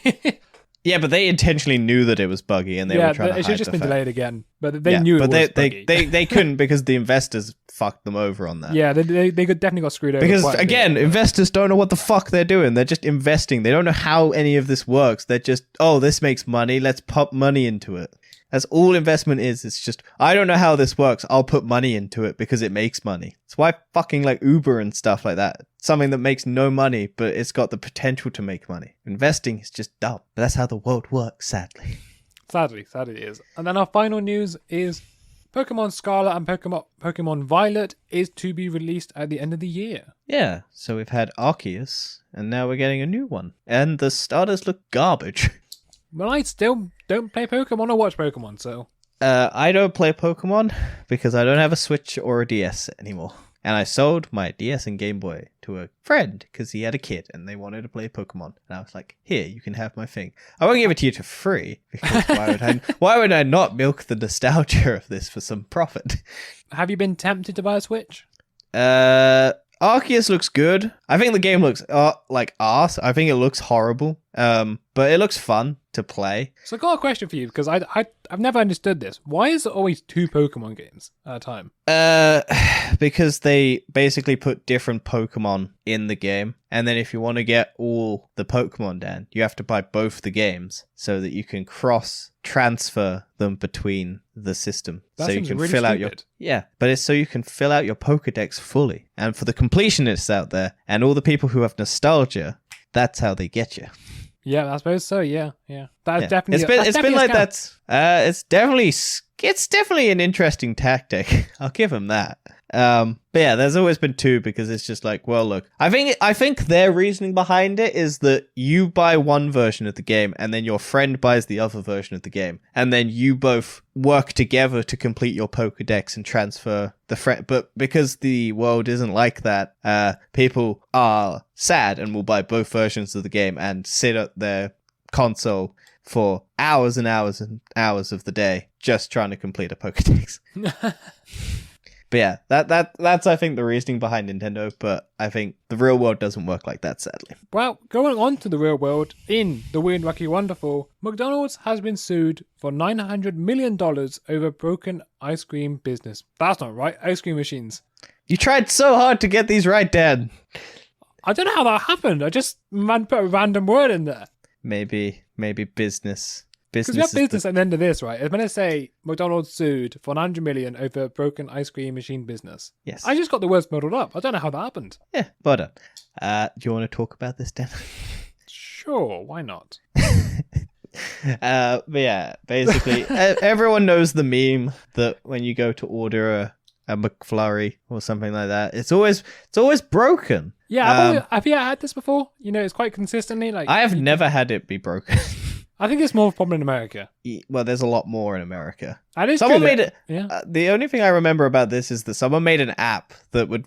Yeah, but they intentionally knew that it was buggy, and they were trying to hide it should have just been fact. Delayed again. But they knew it was buggy. They couldn't because the investors fucked them over on that. Yeah, they definitely got screwed over. Because, again, investors don't know what the fuck they're doing. They're just investing. They don't know how any of this works. They're just, this makes money. Let's pump money into it. That's all investment is. It's just, I don't know how this works. I'll put money into it because it makes money. It's why fucking like Uber and stuff like that. Something that makes no money, but it's got the potential to make money. Investing is just dumb. But that's how the world works, sadly. Sadly it is. And then our final news is Pokemon Scarlet and Pokemon Violet is to be released at the end of the year. Yeah, so we've had Arceus, and now we're getting a new one. And the starters look garbage. Well, I still don't play Pokemon or watch Pokemon, so... I don't play Pokemon because I don't have a Switch or a DS anymore. And I sold my DS and Game Boy to a friend because he had a kid and they wanted to play Pokemon. And I was like, here, you can have my thing. I won't give it to you for free because why would I not milk the nostalgia of this for some profit? Have you been tempted to buy a Switch? Arceus looks good. I think the game looks like arse. I think it looks horrible. But it looks fun to play. So I got a question for you because I've never understood this. Why is it always 2 Pokemon games at a time? Because they basically put different Pokemon in the game, and then if you want to get all the Pokemon down, you have to buy both the games so that you can cross transfer them between the system. That so you seems can really fill out stupid. but it's so you can fill out your Pokedex fully. And for the completionists out there and all the people who have nostalgia, that's how they get you. Yeah, I suppose so. Yeah. That's definitely. It's been like that. It's definitely an interesting tactic. I'll give them that. But yeah, there's always been 2 because it's just like, well, look, I think their reasoning behind it is that you buy one version of the game and then your friend buys the other version of the game, and then you both work together to complete your Pokedex and transfer the friend. But because the world isn't like that, people are sad and will buy both versions of the game and sit at their console for hours and hours and hours of the day just trying to complete a Pokedex. But yeah, that's I think the reasoning behind Nintendo, but I think the real world doesn't work like that, sadly. Well, going on to the real world, in The Weird, Wacky, Wonderful, McDonald's has been sued for $900 million over broken ice cream business. That's not right, ice cream machines. You tried so hard to get these right, Dad. I don't know how that happened. I just put a random word in there. Maybe business. Because we have business at the end of this, right? I'm going to say McDonald's sued for $900 million over broken ice cream machine business. Yes. I just got the words muddled up. I don't know how that happened. Yeah, well done. Do you want to talk about this, Dan? Sure, why not? But yeah, basically, everyone knows the meme that when you go to order a McFlurry or something like that, it's always broken. Yeah, have you had this before? You know, it's quite consistently like. I have never had it be broken. I think it's more of a problem in America. Well, there's a lot more in America. That is someone true. made it. Yeah. The only thing I remember about this is that someone made an app that would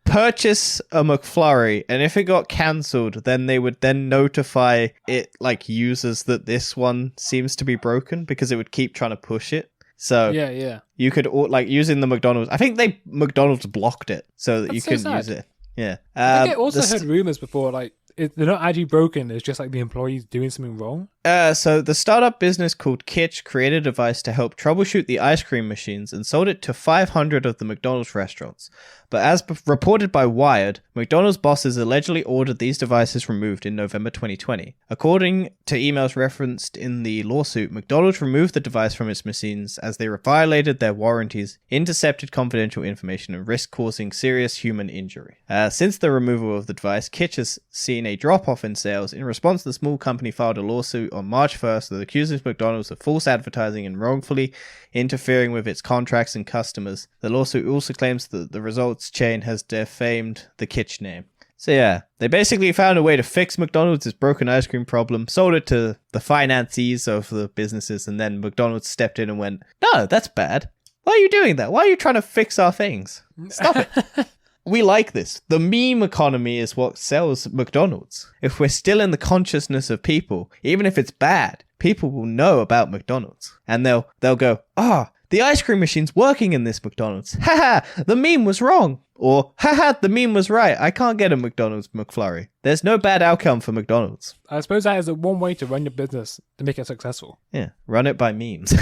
purchase a McFlurry, and if it got cancelled, then they would then notify it like users that this one seems to be broken because it would keep trying to push it. So yeah, you could like using the McDonald's. I think McDonald's blocked it so that That's you so couldn't sad. use it. Yeah. I think I also heard rumors before, like they're not actually broken. It's just like the employees doing something wrong. So the startup business called Kitsch created a device to help troubleshoot the ice cream machines and sold it to 500 of the McDonald's restaurants. But as reported by Wired, McDonald's bosses allegedly ordered these devices removed in November 2020. According to emails referenced in the lawsuit, McDonald's removed the device from its machines as they violated their warranties, intercepted confidential information, and risked causing serious human injury. Since the removal of the device, Kitsch has seen a drop-off in sales. In response, the small company filed a lawsuit on March 1st that accuses McDonald's of false advertising and wrongfully interfering with its contracts and customers. The lawsuit also claims that the results chain has defamed the Kitsch name. So yeah, they basically found a way to fix McDonald's' broken ice cream problem, sold it to the financiers of the businesses, and then McDonald's stepped in and went, "No, that's bad. Why are you doing that? Why are you trying to fix our things? Stop it." We like this. The meme economy is what sells McDonald's. If we're still in the consciousness of people, even if it's bad, people will know about McDonald's. And they'll go, the ice cream machine's working in this McDonald's. Haha, the meme was wrong. Or, haha, the meme was right. I can't get a McDonald's McFlurry. There's no bad outcome for McDonald's. I suppose that is one way to run your business to make it successful. Yeah, run it by memes.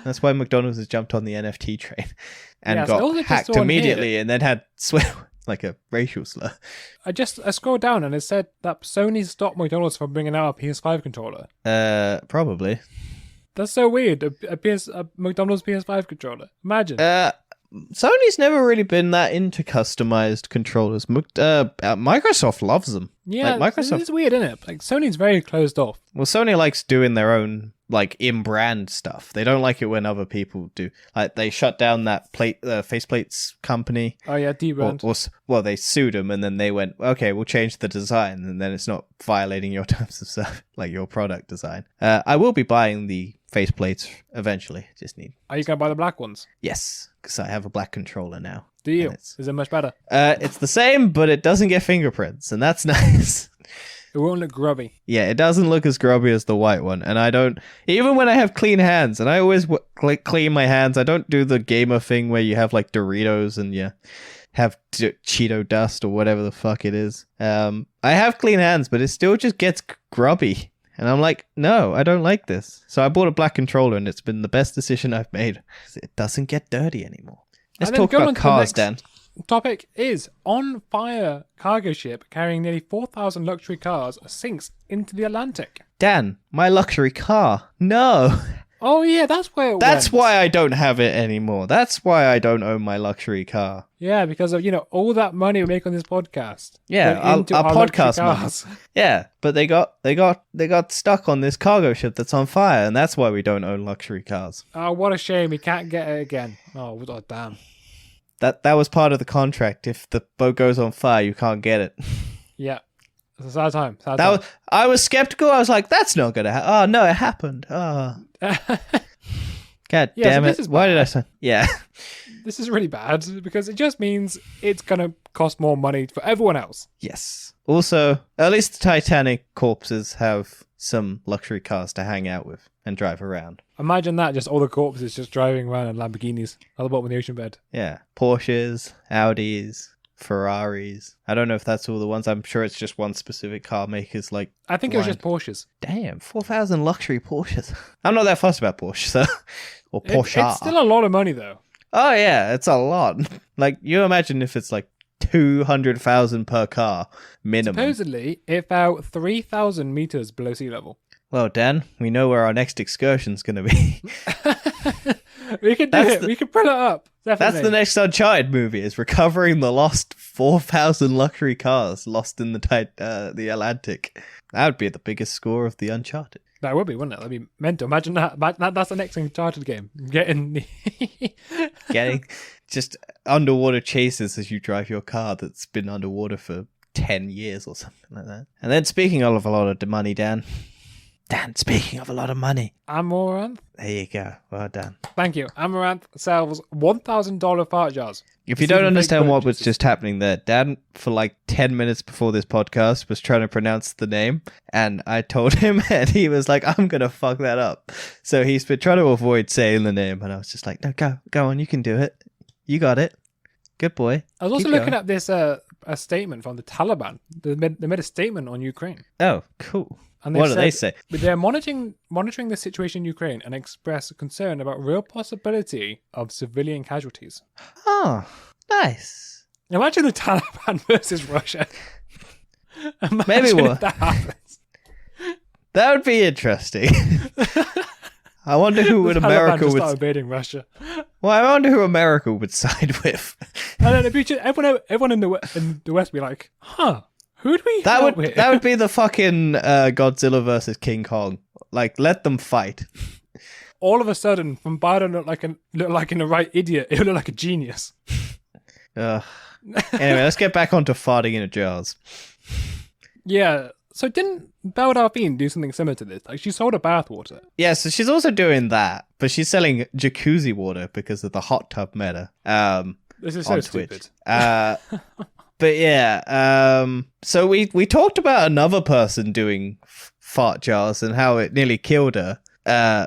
That's why McDonald's has jumped on the NFT train and got hacked immediately and then had swear like a racial slur. I scrolled down and it said that Sony stopped McDonald's from bringing out a PS5 controller. Probably. That's so weird. A McDonald's PS5 controller. Imagine. Sony's never really been that into customized controllers. Microsoft loves them. Yeah, like, Microsoft. It's weird, isn't it? Like Sony's very closed off. Well, Sony likes doing their own like in-brand stuff. They don't like it when other people do. Like they shut down that faceplates company. Oh yeah, D-brand. Well, they sued them, and then they went, okay, we'll change the design, and then it's not violating your terms of service, like your product design. I will be buying the faceplates eventually. Just need. Are you gonna buy the black ones? Yes, because I have a black controller now. Do you? Is it much better? It's the same, but it doesn't get fingerprints, and that's nice. It won't look grubby. Yeah, it doesn't look as grubby as the white one, and I don't. Even when I have clean hands, and I always clean my hands, I don't do the gamer thing where you have like Doritos and you have Cheeto dust or whatever the fuck it is. I have clean hands, but it still just gets grubby, and I'm like, no, I don't like this. So I bought a black controller, and it's been the best decision I've made. It doesn't get dirty anymore. Let's talk about cars, Dan. Topic is on fire cargo ship carrying nearly 4,000 luxury cars sinks into the Atlantic. Dan, my luxury car. No. Oh yeah, that's where it That's went. why I don't have it anymore. That's why I don't own my luxury car. Yeah, because of all that money we make on this podcast. Yeah, our podcast money. Yeah, but they got stuck on this cargo ship that's on fire, and that's why we don't own luxury cars. Oh, what a shame we can't get it again. Oh damn. That was part of the contract. If the boat goes on fire, you can't get it. Yeah. It's a sad time. I was skeptical. I was like, that's not going to happen. Oh, no, it happened. Oh. God damn it. Why did I say? Yeah. This is really bad because it just means it's going to cost more money for everyone else. Yes. Also, at least the Titanic corpses have some luxury cars to hang out with and drive around. Imagine that, just all the corpses just driving around in Lamborghinis at the bottom of the ocean bed. Yeah. Porsches, Audis, Ferraris. I don't know if that's all the ones. I'm sure it's just one specific car maker's like. I think it was just Porsches. Damn, 4,000 luxury Porsches. I'm not that fussed about Porsche, so. Or Porsche. It's still a lot of money, though. Oh, yeah, it's a lot. Like, you imagine if it's like 200,000 per car minimum. Supposedly, it fell 3,000 meters below sea level. Well, Dan, we know where our next excursion's going to be. We could do it. We could pull it up. Definitely. That's the next Uncharted movie, is recovering the lost 4,000 luxury cars lost in the Atlantic. That would be the biggest score of the Uncharted. That would be, wouldn't it? That'd be mental. Imagine that. That's the next Uncharted game. Getting just underwater chases as you drive your car that's been underwater for 10 years or something like that. And then speaking of a lot of money, Dan, speaking of a lot of money. Amaranth? There you go. Well done. Thank you. Amaranth sells $1,000 fart jars. If you don't understand what was just happening there, Dan, for like 10 minutes before this podcast, was trying to pronounce the name, and I told him, and he was like, I'm going to fuck that up. So he's been trying to avoid saying the name, and I was just like, no, go on, you can do it. You got it. Good boy. I was also looking at this a statement from the Taliban. They made a statement on Ukraine. Oh, cool. And what do they say? They're monitoring the situation in Ukraine and express concern about real possibility of civilian casualties. Oh, nice. Imagine the Taliban versus Russia. Maybe what that happens. That would be interesting. I wonder who would America would start invading Russia. Well, I wonder who America would side with. And then everyone in the West would be like, huh. Who'd we That would be the fucking Godzilla versus King Kong. Like, let them fight. All of a sudden, from Biden look like the right idiot, it would look like a genius. Anyway, let's get back onto farting in jars. Yeah. So didn't Belle Delphine do something similar to this? Like, she sold her bathwater. Yeah, so she's also doing that, but she's selling jacuzzi water because of the hot tub meta. This is so stupid. But yeah, so we talked about another person doing fart jars and how it nearly killed her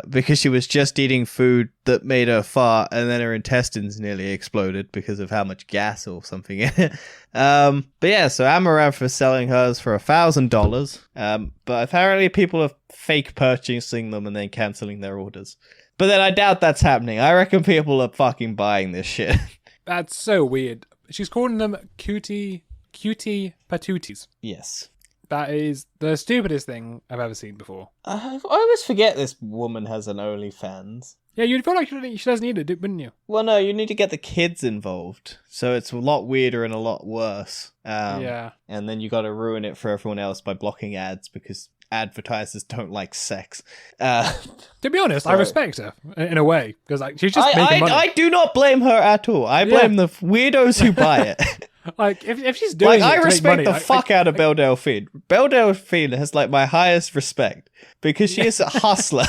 because she was just eating food that made her fart and then her intestines nearly exploded because of how much gas or something in it. But yeah, so Amaranth was selling hers for $1,000, but apparently people are fake purchasing them and then cancelling their orders. But then I doubt that's happening. I reckon people are fucking buying this shit. That's so weird. She's calling them cutie patooties. Yes. That is the stupidest thing I've ever seen before. I always forget this woman has an OnlyFans. Yeah, you'd feel like she doesn't need it, wouldn't you? Well, no, you need to get the kids involved. So it's a lot weirder and a lot worse. Yeah. And then you got to ruin it for everyone else by blocking ads because advertisers don't like sex. To be honest, I respect her in a way because like she's just making money. I do not blame her at all. I blame the weirdos who buy it. Like if she's doing like, it I respect money, the fuck out of Belle Delphine. Belle Delphine has like my highest respect because she is a hustler.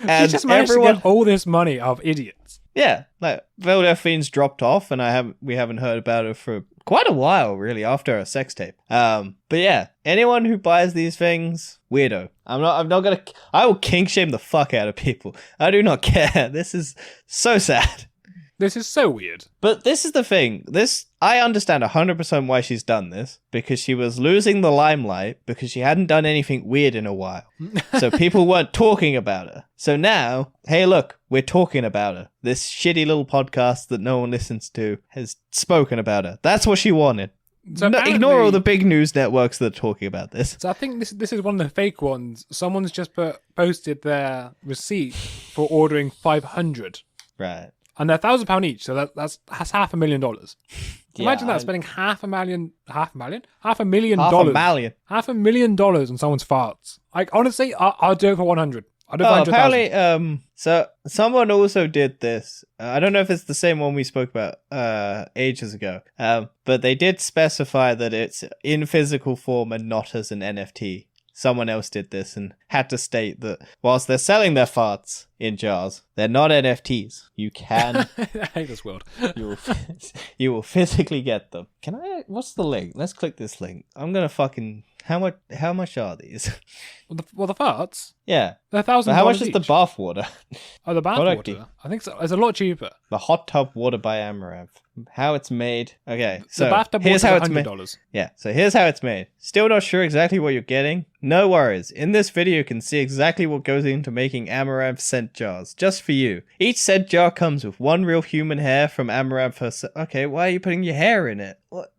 And she's just managed to get all this money out of idiots. Yeah, like Belle Delphine's dropped off, and we haven't heard about her for quite a while, really, after her sex tape. But yeah, anyone who buys these things, weirdo. I'm not gonna. I will kink shame the fuck out of people. I do not care. This is so sad. This is so weird. But this is the thing. I understand 100% why she's done this. Because she was losing the limelight because she hadn't done anything weird in a while. So people weren't talking about her. So now, hey look, we're talking about her. This shitty little podcast that no one listens to has spoken about her. That's what she wanted. So ignore all the big news networks that are talking about this. So I think this is one of the fake ones. Someone's just posted their receipt for ordering 500. Right. And they're £1,000 each, so that's $500,000. Imagine that, spending $500,000 on someone's farts. Like, honestly, I'll do it for 100. I'll do it for 100,000. Apparently, so someone also did this. I don't know if it's the same one we spoke about ages ago. But they did specify that it's in physical form and not as an NFT. Someone else did this and had to state that whilst they're selling their farts in jars, they're not NFTs. You can... I hate this world. You will physically get them. What's the link? Let's click this link. I'm gonna fucking... How much are these? Well, the farts? Yeah. They're $1,000 How much is each. the bath water? Oh, the bath water? I think so. It's a lot cheaper. The hot tub water by Amaranth. How it's made. Okay, so the bathtub here's how it's made. $100. Yeah, so here's how it's made. Still not sure exactly what you're getting? No worries. In this video, you can see exactly what goes into making Amaranth scent jars, just for you. Each scent jar comes with one real human hair from Amaranth herself. Okay, why are you putting your hair in it? What?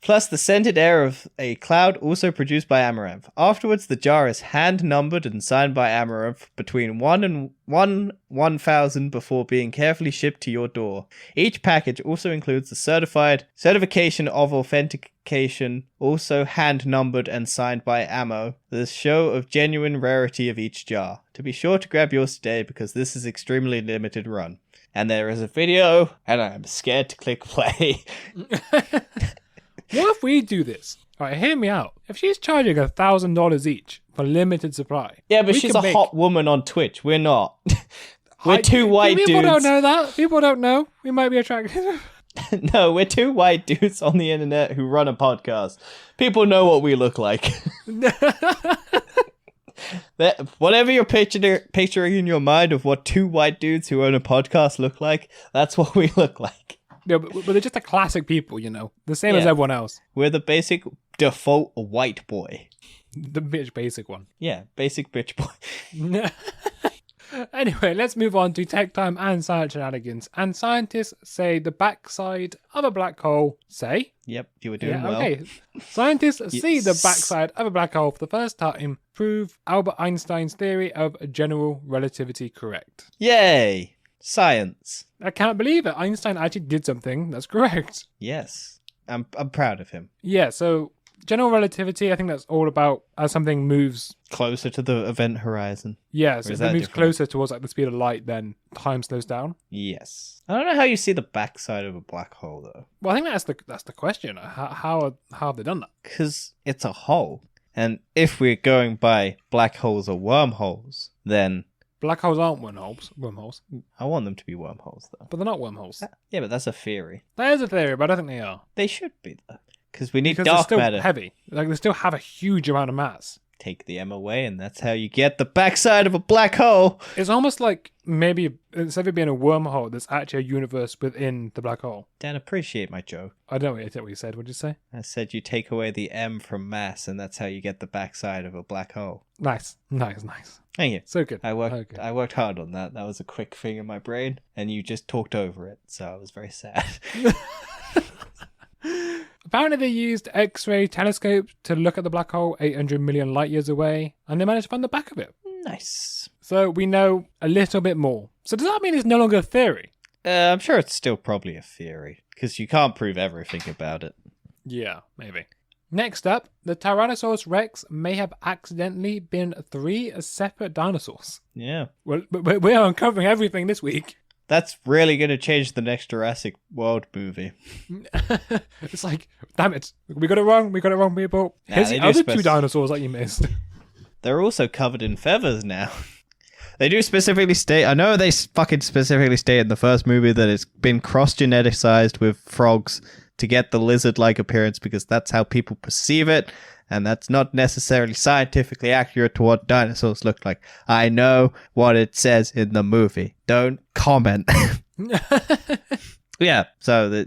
Plus the scented air of a cloud also produced by Amaranth. Afterwards, the jar is hand-numbered and signed by Amaranth between 1 and 1,000 before being carefully shipped to your door. Each package also includes the certification of authentication, also hand-numbered and signed by Ammo, the show of genuine rarity of each jar. To be sure to grab yours today because this is extremely limited run. And there is a video, and I am scared to click play. What if we do this? Alright, hear me out. If she's charging $1,000 each for limited supply... Yeah, but she's a hot woman on Twitch. We're not. We're two white dudes. People don't know that. People don't know. We might be attractive. No, we're two white dudes on the internet who run a podcast. People know what we look like. Whatever you're picturing in your mind of what two white dudes who own a podcast look like, that's what we look like. No, but they're just the classic people, you know. The same as everyone else. We're the basic default white boy. The bitch basic one. Yeah, basic bitch boy. Anyway, let's move on to tech time and science shenanigans. And scientists say the backside of a black hole. Say? Yep, you were doing well. Okay. Scientists see the backside of a black hole for the first time. Prove Albert Einstein's theory of general relativity correct. Yay! Science. I can't believe it. Einstein actually did something that's correct. Yes. I'm proud of him. Yeah, so general relativity, I think that's all about as something moves closer to the event horizon. Yeah, so if it moves closer towards like the speed of light, then time slows down. Yes. I don't know how you see the backside of a black hole though. Well, I think that's the question. How have they done that? Because it's a hole. And if we're going by black holes or wormholes, then black holes aren't wormholes. I want them to be wormholes, though. But they're not wormholes. Yeah, but that's a theory. That is a theory, but I don't think they are. They should be, though. Because we need dark they're still matter. Heavy. Like, they still have a huge amount of mass. Take the M away, and that's how you get the backside of a black hole. It's almost like maybe instead of it being a wormhole, there's actually a universe within the black hole. Dan, appreciate my joke. I don't know what you said. What did you say? I said you take away the M from mass, and that's how you get the backside of a black hole. Nice. Thank you. So good. I worked hard on that. That was a quick thing in my brain, and you just talked over it, so I was very sad. Apparently they used X-ray telescopes to look at the black hole 800 million light years away, and they managed to find the back of it. Nice. So we know a little bit more. So does that mean it's no longer a theory? I'm sure it's still probably a theory, because you can't prove everything about it. Yeah, maybe. Next up, the Tyrannosaurus Rex may have accidentally been 3 separate dinosaurs. Yeah. Well, we're uncovering everything this week. That's really going to change the next Jurassic World movie. It's like, damn it, we got it wrong, people. Here's the other 2 dinosaurs that you missed. They're also covered in feathers now. They do specifically state, I know they fucking specifically state in the first movie that it's been cross-geneticized with frogs to get the lizard-like appearance because that's how people perceive it, and that's not necessarily scientifically accurate to what dinosaurs look like. I know what it says in the movie. Don't comment. Yeah, so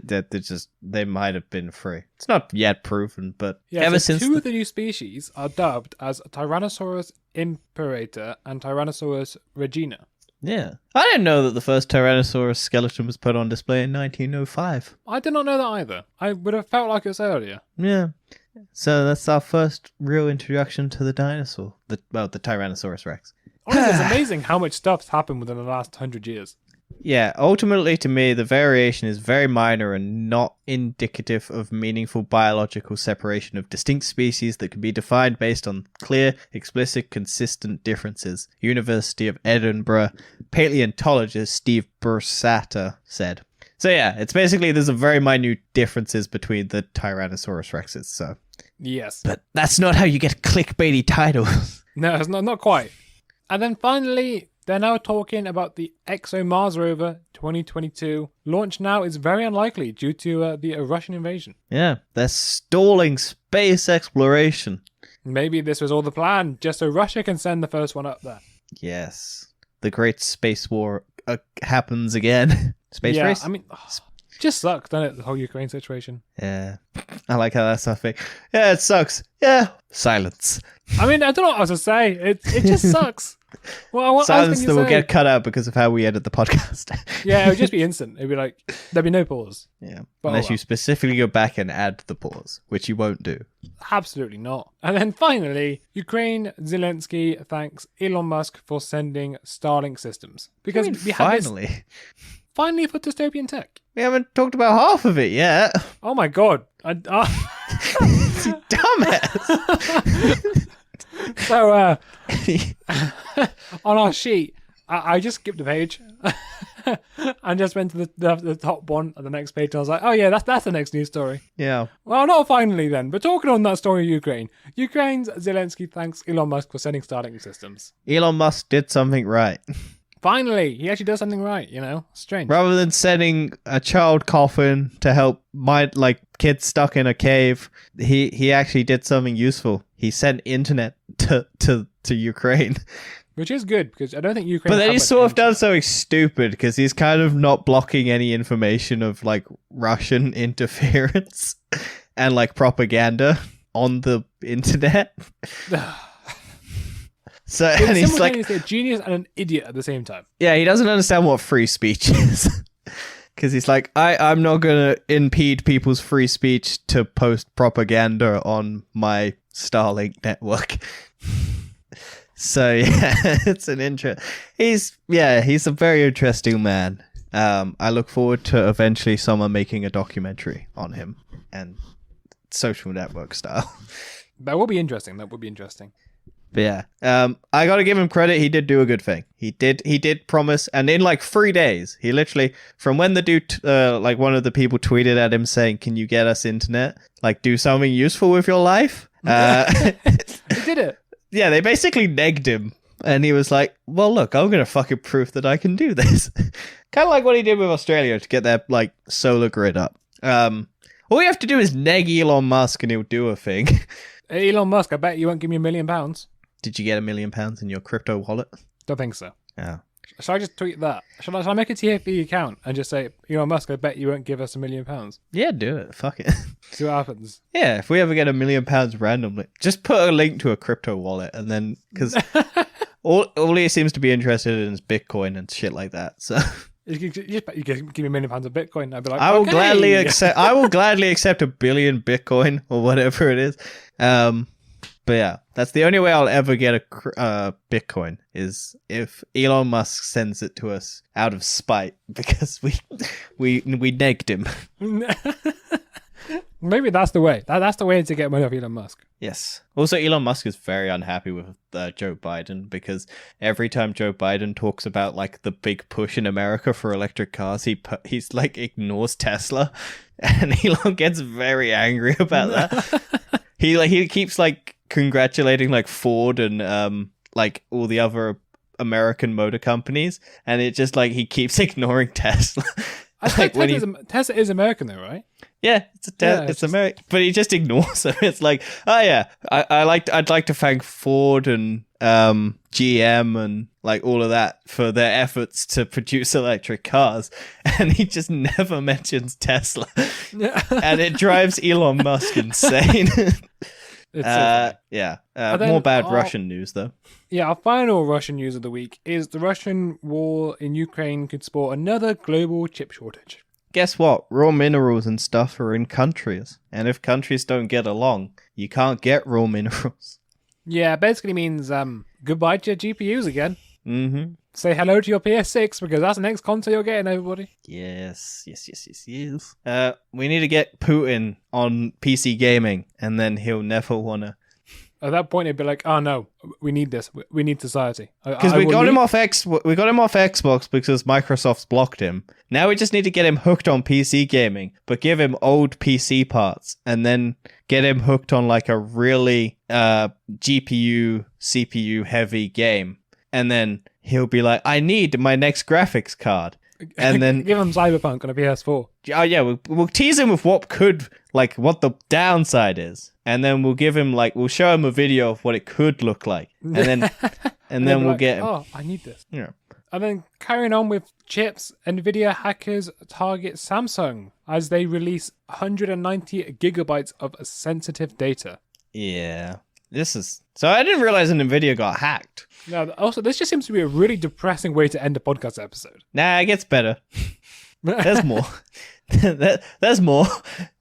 they might have been free. It's not yet proven, but ever since 2 of the new species are dubbed as Tyrannosaurus imperator and Tyrannosaurus regina. Yeah. I didn't know that the first Tyrannosaurus skeleton was put on display in 1905. I did not know that either. I would have felt like it was earlier. Yeah. So that's our first real introduction to the dinosaur. The Tyrannosaurus Rex. Honestly, it's amazing how much stuff's happened within the last 100 years. Yeah, ultimately to me, the variation is very minor and not indicative of meaningful biological separation of distinct species that can be defined based on clear, explicit, consistent differences. University of Edinburgh paleontologist Steve Bursata said. So yeah, it's basically there's a very minute differences between the Tyrannosaurus Rexes, so. Yes. But that's not how you get clickbaity titles. No, it's not quite. And then finally, they're now talking about the ExoMars rover 2022. Launch now is very unlikely due to the Russian invasion. Yeah, they're stalling space exploration. Maybe this was all the plan, just so Russia can send the first one up there. Yes. The great space war happens again. Space race? I mean, just sucks, doesn't it, the whole Ukraine situation? Yeah. I like how that's something. Yeah, it sucks. Yeah. Silence. I mean, I don't know what else to say. It just sucks. Well, what silence that will get cut out because of how we edit the podcast. Yeah, it would just be instant. It'd be like, there'd be no pause. Yeah. But unless you specifically go back and add the pause, which you won't do. Absolutely not. And then finally, Ukraine Zelensky thanks Elon Musk for sending Starlink systems. Because we finally for dystopian tech. We haven't talked about half of it yet. Oh my god. Dumbass. So, on our sheet, I just skipped a page and just went to the top one of the next page. And I was like, oh yeah, that's the next news story. Yeah. Well, not finally then, but talking on that story of Ukraine. Ukraine's Zelensky thanks Elon Musk for sending Starlink systems. Elon Musk did something right. Finally, he actually does something right, you know? Strange. Rather than sending a child coffin to help kids stuck in a cave, he actually did something useful. He sent internet to Ukraine. Which is good, because I don't think Ukraine... But then he's sort of done something stupid, because he's kind of not blocking any information of, Russian interference and, propaganda on the internet. So, and he's a genius and an idiot at the same time. Yeah, he doesn't understand what free speech is. Because he's like, I'm not going to impede people's free speech to post propaganda on my Starlink network. So, yeah, it's an he's a very interesting man. I look forward to eventually someone making a documentary on him and social network style. That would be interesting. But yeah, I gotta give him credit. He did do a good thing. He did promise, and in 3 days, he literally, from when the dude, one of the people tweeted at him saying, "Can you get us internet? Do something useful with your life." He did it. Yeah, they basically negged him, and he was like, "Well, look, I'm gonna fucking prove that I can do this." Kind of like what he did with Australia to get their solar grid up. All you have to do is neg Elon Musk, and he'll do a thing. Elon Musk, I bet you won't give me £1 million. Did you get £1 million in your crypto wallet? Don't think so. Yeah. Shall I just tweet that? Shall I make a TFB account and just say, Elon Musk, I bet you won't give us £1 million? Yeah, do it. Fuck it. See what happens. Yeah, if we ever get £1 million randomly, just put a link to a crypto wallet, and then, because all he seems to be interested in is Bitcoin and shit like that. So you give me £1 million of Bitcoin. I'd be like, I will gladly accept. I will gladly accept $1 billion Bitcoin or whatever it is. But yeah, that's the only way I'll ever get a Bitcoin is if Elon Musk sends it to us out of spite because we negged him. Maybe that's the way. That's the way to get money off Elon Musk. Yes. Also, Elon Musk is very unhappy with Joe Biden because every time Joe Biden talks about like the big push in America for electric cars, he's like ignores Tesla, and Elon gets very angry about that. He keeps like congratulating like Ford and like all the other American motor companies, and it just like he keeps ignoring Tesla. I think Tesla is American though, right? Yeah, it's American, but he just ignores them. It's like, oh yeah, I'd like to thank Ford and GM and like all of that for their efforts to produce electric cars, and he just never mentions Tesla, and it drives Elon Musk insane. More bad Russian news though. Yeah, our final Russian news of the week is the Russian war in Ukraine could sport another global chip shortage. Guess what? Raw minerals and stuff are in countries. And if countries don't get along, you can't get raw minerals. Yeah, it basically means goodbye to your GPUs again. Mm-hmm. Say hello to your PS6 because that's the next console you're getting, everybody. Yes. We need to get Putin on PC gaming, and then he'll never wanna. At that point, it'd be like, oh no, we need this. We need society. Because we got him off Xbox because Microsoft's blocked him. Now we just need to get him hooked on PC gaming, but give him old PC parts, and then get him hooked on like a really GPU, CPU heavy game, and then he'll be like, I need my next graphics card. And then give him Cyberpunk on a PS4. Oh yeah, we'll tease him with what the downside is, and then we'll show him a video of what it could look like, and then we'll get him. Oh, I need this. Yeah. And then carrying on with chips, Nvidia hackers target Samsung as they release 190 gigabytes of sensitive data. Yeah. So I didn't realize an Nvidia got hacked. No, also, this just seems to be a really depressing way to end a podcast episode. Nah, it gets better. There's more. There's more.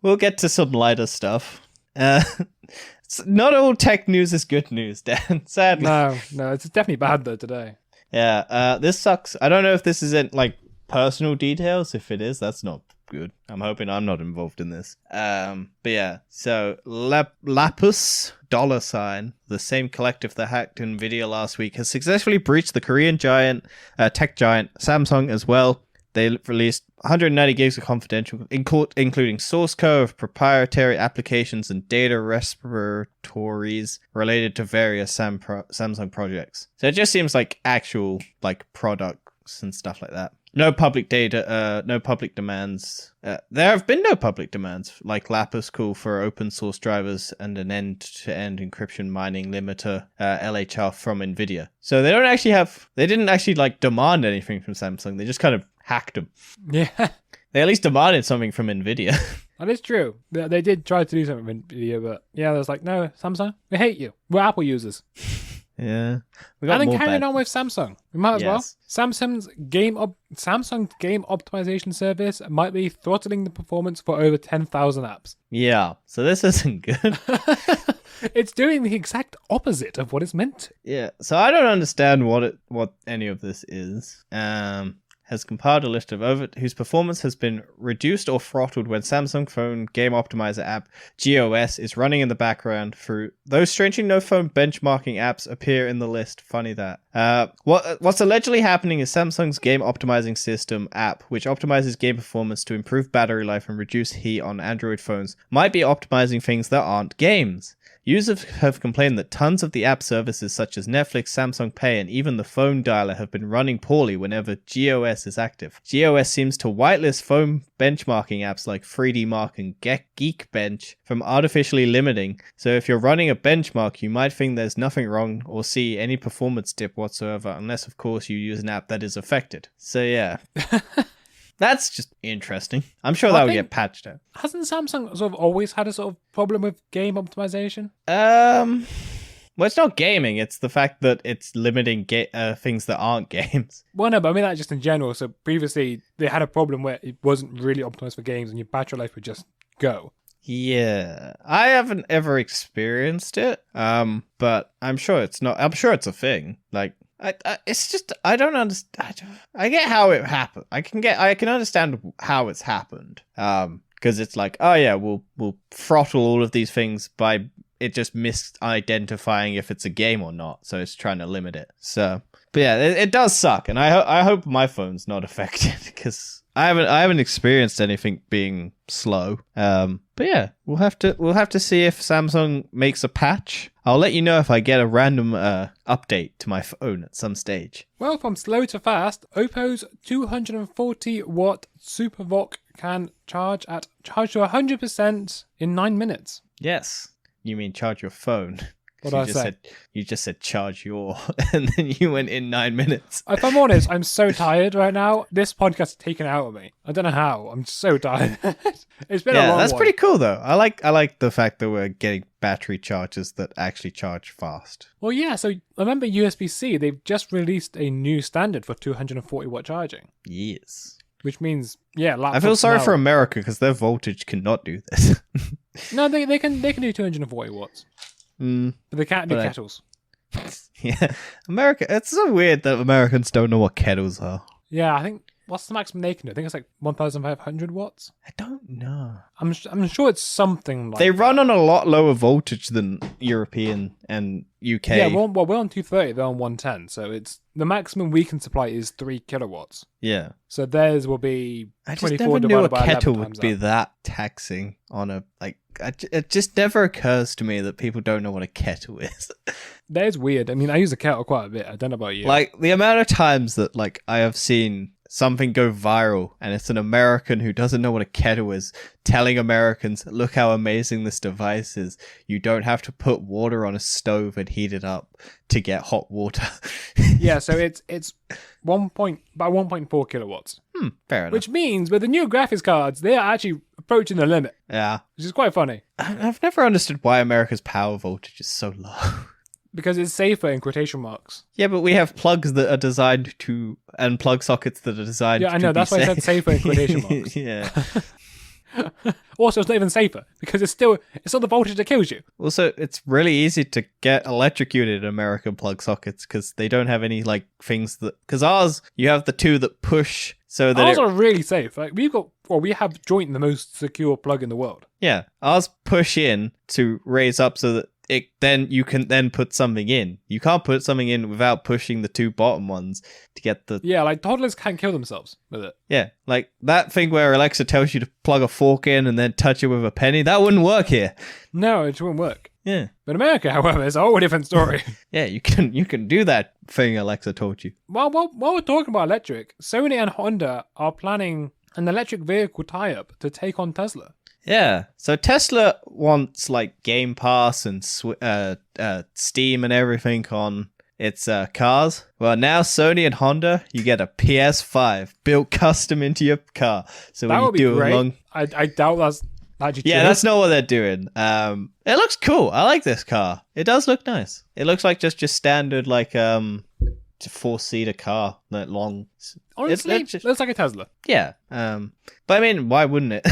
We'll get to some lighter stuff. Not all tech news is good news, Dan. Sadly. No, it's definitely bad though today. Yeah, this sucks. I don't know if this isn't like personal details. If it is, that's not good. I'm hoping I'm not involved in this. But yeah, so Lapus $, the same collective that hacked Nvidia last week, has successfully breached the Korean tech giant Samsung as well. They released 190 gigs of confidential, including source code of proprietary applications and data repositories related to various Samsung projects. So it just seems like actual like products and stuff like that. No public data, no public demands. There have been no public demands, like Lapis call for open source drivers and an end-to-end encryption mining limiter, LHR from NVIDIA. So they didn't actually like demand anything from Samsung. They just kind of hacked them. Yeah. They at least demanded something from NVIDIA. That is true. They did try to do something with NVIDIA, but yeah, they was like, no, Samsung, we hate you. We're Apple users. Yeah. And then carrying on with Samsung. We might as well. Samsung's game optimization service might be throttling the performance for over 10,000 apps. Yeah. So this isn't good. It's doing the exact opposite of what it's meant to. Yeah. So I don't understand what any of this is. Has compiled a list of whose performance has been reduced or throttled when Samsung phone game optimizer app GOS is running in the background through those strangely no phone benchmarking apps appear in the list. Funny that. What's allegedly happening is Samsung's game optimizing system app, which optimizes game performance to improve battery life and reduce heat on Android phones, might be optimizing things that aren't games. Users have complained that tons of the app services such as Netflix, Samsung Pay, and even the phone dialer have been running poorly whenever GOS is active. GOS seems to whitelist phone benchmarking apps like 3D Mark and Geekbench from artificially limiting, so if you're running a benchmark, you might think there's nothing wrong or see any performance dip whatsoever, unless of course you use an app that is affected. So yeah. That's just interesting. I'm sure that will get patched out. Hasn't Samsung sort of always had a sort of problem with game optimization? Well, it's not gaming. It's the fact that it's limiting things that aren't games. Well, no, but I mean that just in general. So previously they had a problem where it wasn't really optimized for games and your battery life would just go. Yeah, I haven't ever experienced it. But I'm sure it's not. I'm sure it's a thing. Like, it's just I don't understand. I get how it happened. I can understand how it's happened. Because it's like, oh yeah, we'll throttle all of these things by it just misidentifying if it's a game or not. So it's trying to limit it. So, but yeah, it does suck, and I hope my phone's not affected because I haven't experienced anything being slow. But yeah, we'll have to see if Samsung makes a patch. I'll let you know if I get a random update to my phone at some stage. Well, from slow to fast, Oppo's 240-watt SuperVOOC can charge to 100% in 9 minutes. Yes, you mean charge your phone. What did I say? You just said charge your, and then you went in 9 minutes. If I'm honest, I'm so tired right now. This podcast has taken it out of me. I don't know how. I'm so tired. It's been a long one. That's pretty cool though. I like the fact that we're getting battery chargers that actually charge fast. Well, yeah. So remember USB-C? They've just released a new standard for 240-watt charging. Yes. Which means, yeah, laptops I feel sorry now. for America because their voltage cannot do this. No, they can do 240 watts. But they can't do kettles. Yeah, America. It's so weird that Americans don't know what kettles are. Yeah, I think what's the maximum they can do? I think it's like 1,500 watts. I don't know. I'm sure it's something like they run on a lot lower voltage than European and UK. Yeah, well, we're on 230, they're on 110, so it's the maximum we can supply is 3 kilowatts. Yeah. So theirs will be I just 24 never knew a divided by 11 kettle times would be that taxing on a like. It just never occurs to me that people don't know what a kettle is. That is weird. I mean, I use a kettle quite a bit. I don't know about you. Like the amount of times that like I have seen something go viral and it's an American who doesn't know what a kettle is telling Americans, look how amazing this device is. You don't have to put water on a stove and heat it up to get hot water. Yeah, so it's about 1.4 kilowatts. Fair enough. Which means with the new graphics cards, they are actually approaching the limit. Yeah. Which is quite funny. I've never understood why America's power voltage is so low. Because it's safer in quotation marks. Yeah, but we have plugs that are designed to, and plug sockets that are designed to Yeah, I know. That's why I said safer in quotation marks. Yeah. Also, it's not even safer because it's still the voltage that kills you. Also, it's really easy to get electrocuted in American plug sockets because they don't have any like things that. Because ours, you have the two that push so that ours are really safe. Like we have Joint, the most secure plug in the world. Yeah, ours push in to raise up so that you can then put something in. You can't put something in without pushing the two bottom ones to get the... Yeah, like toddlers can't kill themselves with it. Yeah, like that thing where Alexa tells you to plug a fork in and then touch it with a penny, that wouldn't work here. No, it wouldn't work. Yeah. But in America, however, it's a whole different story. Yeah, you can do that thing Alexa told you. Well, while we're talking about electric, Sony and Honda are planning an electric vehicle tie-up to take on Tesla. Yeah, so Tesla wants like Game Pass and Steam and everything on its cars. Well, now Sony and Honda, you get a PS5 built custom into your car. So that when would you be do great. I doubt that's actually true. Yeah, that's not what they're doing. It looks cool. I like this car. It does look nice. It looks like just your standard like 4-seater car, that long. Honestly, it looks like a Tesla. Yeah. But I mean, why wouldn't it?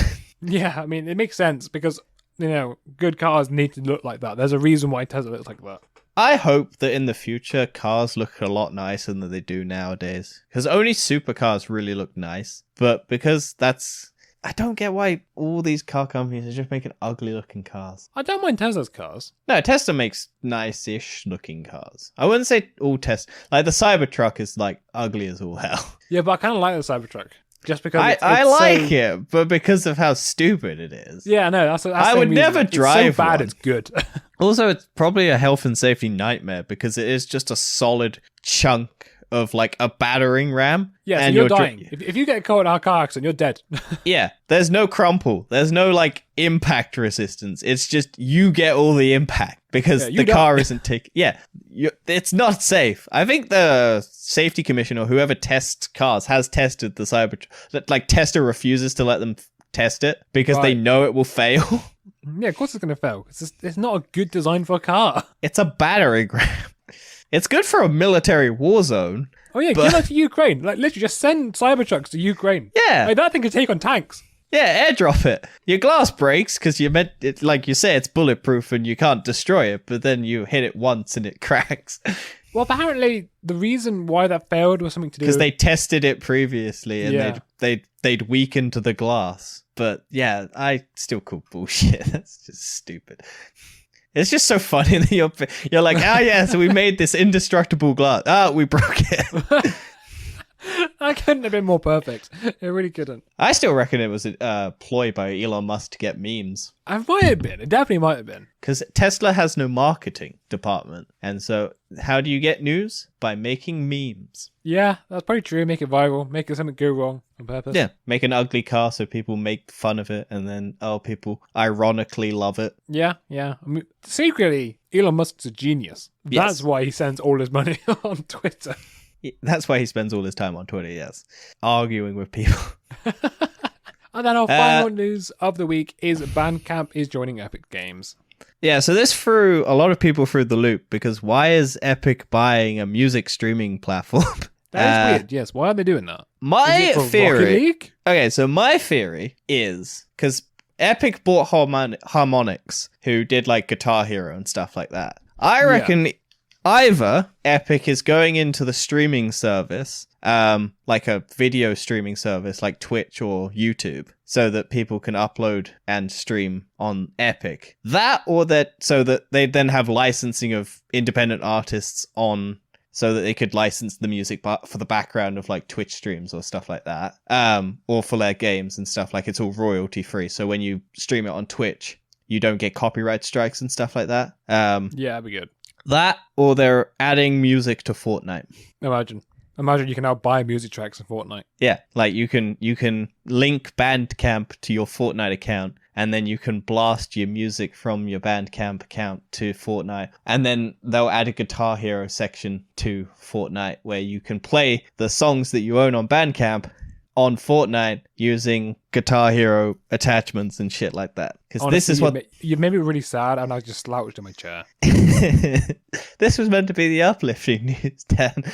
Yeah, I mean, it makes sense because, good cars need to look like that. There's a reason why Tesla looks like that. I hope that in the future, cars look a lot nicer than they do nowadays. Because only supercars really look nice. But because I don't get why all these car companies are just making ugly looking cars. I don't mind Tesla's cars. No, Tesla makes nice-ish looking cars. I wouldn't say all Tesla. Like the Cybertruck is like ugly as all hell. Yeah, but I kind of like the Cybertruck. Just because I like it, but because of how stupid it is. Yeah, no, that's I would never drive it's so bad one. It's good. Also, it's probably a health and safety nightmare because it is just a solid chunk of like a battering ram. Yeah, so and you're dying. If you get caught in a car accident, you're dead. Yeah, there's no crumple. There's no like impact resistance. It's just you get all the impact because the car isn't taking... Yeah, it's not safe. I think the safety commission or whoever tests cars has tested the Cybertruck. Like, Tesla refuses to let them test it because they know it will fail. Yeah, of course it's going to fail. It's not a good design for a car. It's a battering ram. It's good for a military war zone. Oh yeah, give that to Ukraine. Like literally, just send Cybertrucks to Ukraine. Yeah, like, that thing can take on tanks. Yeah, airdrop it. Your glass breaks because you meant it, like you say, it's bulletproof and you can't destroy it, but then you hit it once and it cracks. Well, apparently the reason why that failed was something to do because with... they tested it previously and they'd weakened the glass. But yeah, I still call bullshit. That's just stupid. It's just so funny that you're like, so we made this indestructible glass. We broke it. That couldn't have been more perfect. It really couldn't. I still reckon it was a ploy by Elon Musk to get memes. It might have been. It definitely might have been. Because Tesla has no marketing department. And so how do you get news? By making memes. Yeah, that's probably true. Make it viral. Make it something go wrong on purpose. Yeah, make an ugly car so people make fun of it. And then, people ironically love it. Yeah. I mean, secretly, Elon Musk's a genius. Yes. That's why he sends all his money on Twitter. That's why he spends all his time on Twitter, yes. Arguing with people. And then our final news of the week is Bandcamp is joining Epic Games. Yeah, so this threw a lot of people through the loop because why is Epic buying a music streaming platform? That is weird, yes. Why are they doing that? My is it for theory... Rocket League? Okay, so my theory is... Because Epic bought Harmonix, who did like Guitar Hero and stuff like that. I reckon... Yeah. Either Epic is going into the streaming service, like a video streaming service like Twitch or YouTube, so that people can upload and stream on Epic. That so that they then have licensing of independent artists on, so that they could license the music for the background of like Twitch streams or stuff like that, or for their games and stuff. Like it's all royalty free. So when you stream it on Twitch, you don't get copyright strikes and stuff like that. Yeah, that'd be good. That, or they're adding music to Fortnite. Imagine you can now buy music tracks in Fortnite. Yeah, like you can link Bandcamp to your Fortnite account, and then you can blast your music from your Bandcamp account to Fortnite, and then they'll add a Guitar Hero section to Fortnite where you can play the songs that you own on Bandcamp on Fortnite using Guitar Hero attachments and shit like that. Because this is what... You made me really sad and I just slouched in my chair. This was meant to be the uplifting news, Dan.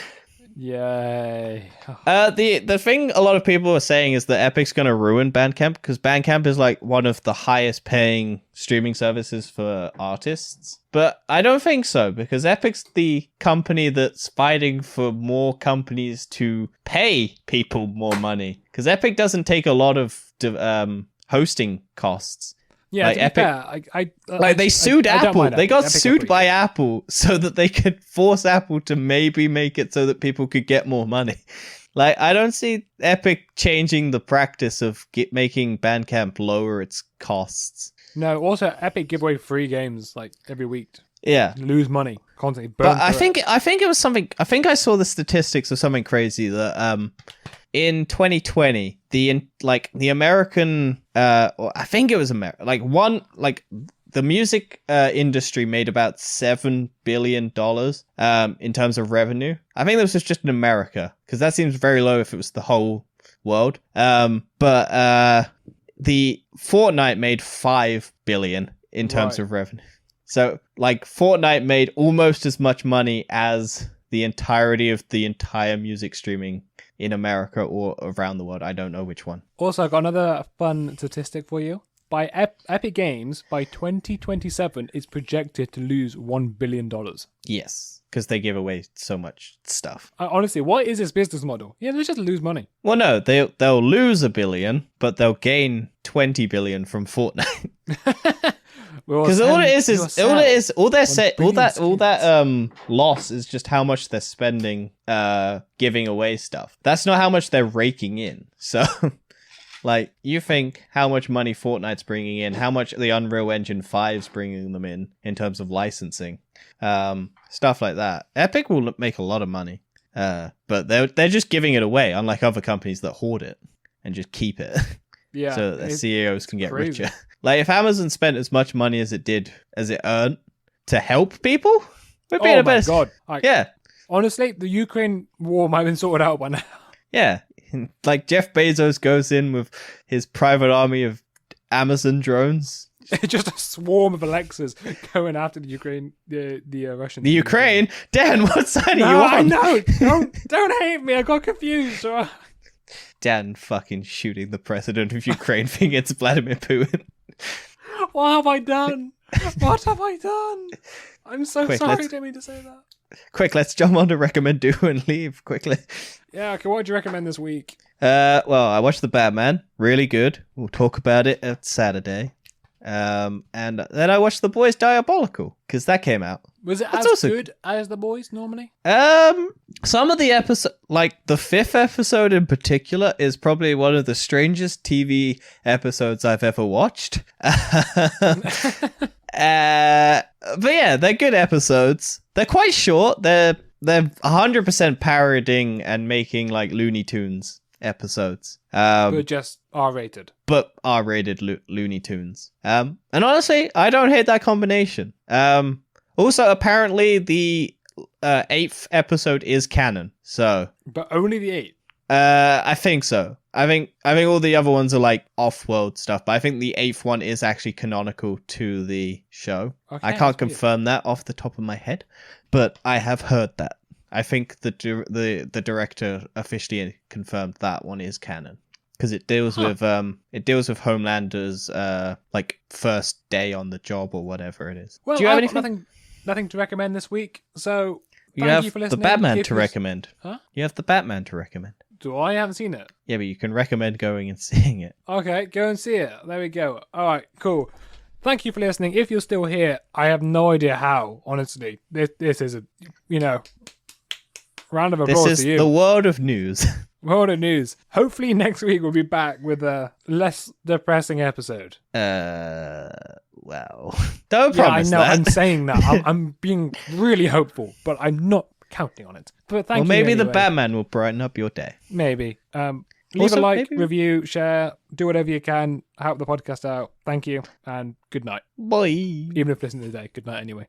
Yay. The thing a lot of people are saying is that Epic's going to ruin Bandcamp, because Bandcamp is like one of the highest paying streaming services for artists. But I don't think so, because Epic's the company that's fighting for more companies to pay people more money. Because Epic doesn't take a lot of hosting costs. Yeah, like Epic, they sued Apple. They got sued by Apple so that they could force Apple to maybe make it so that people could get more money. Like, I don't see Epic changing the practice of making Bandcamp lower its costs. No, also Epic give away free games like every week. Yeah, lose money constantly. But I think it was something. I think I saw the statistics of something crazy that in 2020 the American I think it was the music industry made about $7 billion in terms of revenue. I think this was just in America, because that seems very low if it was the whole world. But the Fortnite made $5 billion in terms of revenue. So like Fortnite made almost as much money as the entirety of the entire music streaming in America or around the world. I don't know which one. Also, I got another fun statistic for you. By Epic Games, by 2027, it's projected to lose $1 billion. Yes, because they give away so much stuff. Honestly, what is this business model? Yeah, they just lose money. Well, no, they'll lose $1 billion, but they'll gain $20 billion from Fortnite. Because all that loss is just how much they're spending giving away stuff. That's not how much they're raking in. So, like, you think how much money Fortnite's bringing in, how much the Unreal Engine 5's bringing them in terms of licensing, stuff like that. Epic will make a lot of money, but they're just giving it away, unlike other companies that hoard it and just keep it. Yeah, so that their CEOs can get richer. Like, if Amazon spent as much money as it earned to help people, we'd be in a better... Oh my god. Yeah. Honestly, the Ukraine war might have been sorted out by now. Yeah. Like, Jeff Bezos goes in with his private army of Amazon drones. Just a swarm of Alexas going after the Ukraine, the Russians. The Ukraine? Dan, what side are you on? I know. Don't hate me. I got confused. Dan fucking shooting the president of Ukraine thinking it's Vladimir Putin. What have I done? What have I done? I'm so Quick, sorry, I let's- didn't mean to say that. Quick, let's jump on to recommend, do, and leave quickly. Yeah, okay, what do you recommend this week? Well, I watched The Batman. Really good. We'll talk about it at Saturday. And then I watched The Boys Diabolical, because that came out. Was it That's as also- good as The Boys normally? Some of the episodes, like the 5th episode in particular, is probably one of the strangest TV episodes I've ever watched. But yeah, they're good episodes. They're quite short. They're 100% parodying and making like Looney Tunes episodes. But just R-rated. But R-rated Looney Tunes. And honestly, I don't hate that combination. Also, apparently the 8th episode is canon. So But only the 8. I think so. I think all the other ones are like off-world stuff, but I think the 8th one is actually canonical to the show. Okay, I can't that's weird. confirm that off the top of my head, but I have heard that. I think the director officially confirmed that one is canon because it deals with Homelander's like first day on the job or whatever it is. Well, Do you have I've got anything? nothing to recommend this week, so You thank have you for the listening. Batman If to you- recommend. Huh? You have the Batman to recommend. Do I haven't seen it? Yeah, but you can recommend going and seeing it. Okay, go and see it. There we go. All right, cool. Thank you for listening. If you're still here, I have no idea how. Honestly, this is a round of This applause is to you. the world of news. World of news. Hopefully next week we'll be back with a less depressing episode. Well, don't Yeah, I promise know. that. I'm saying that. I'm being really hopeful, but I'm not counting on it. But thank Well, you. maybe the anyway. Batman will brighten up your day. Maybe. Leave Also, a like, maybe- review, share, do whatever you can. Help the podcast out. Thank you, and good night. Bye. Even if listening today, good night anyway.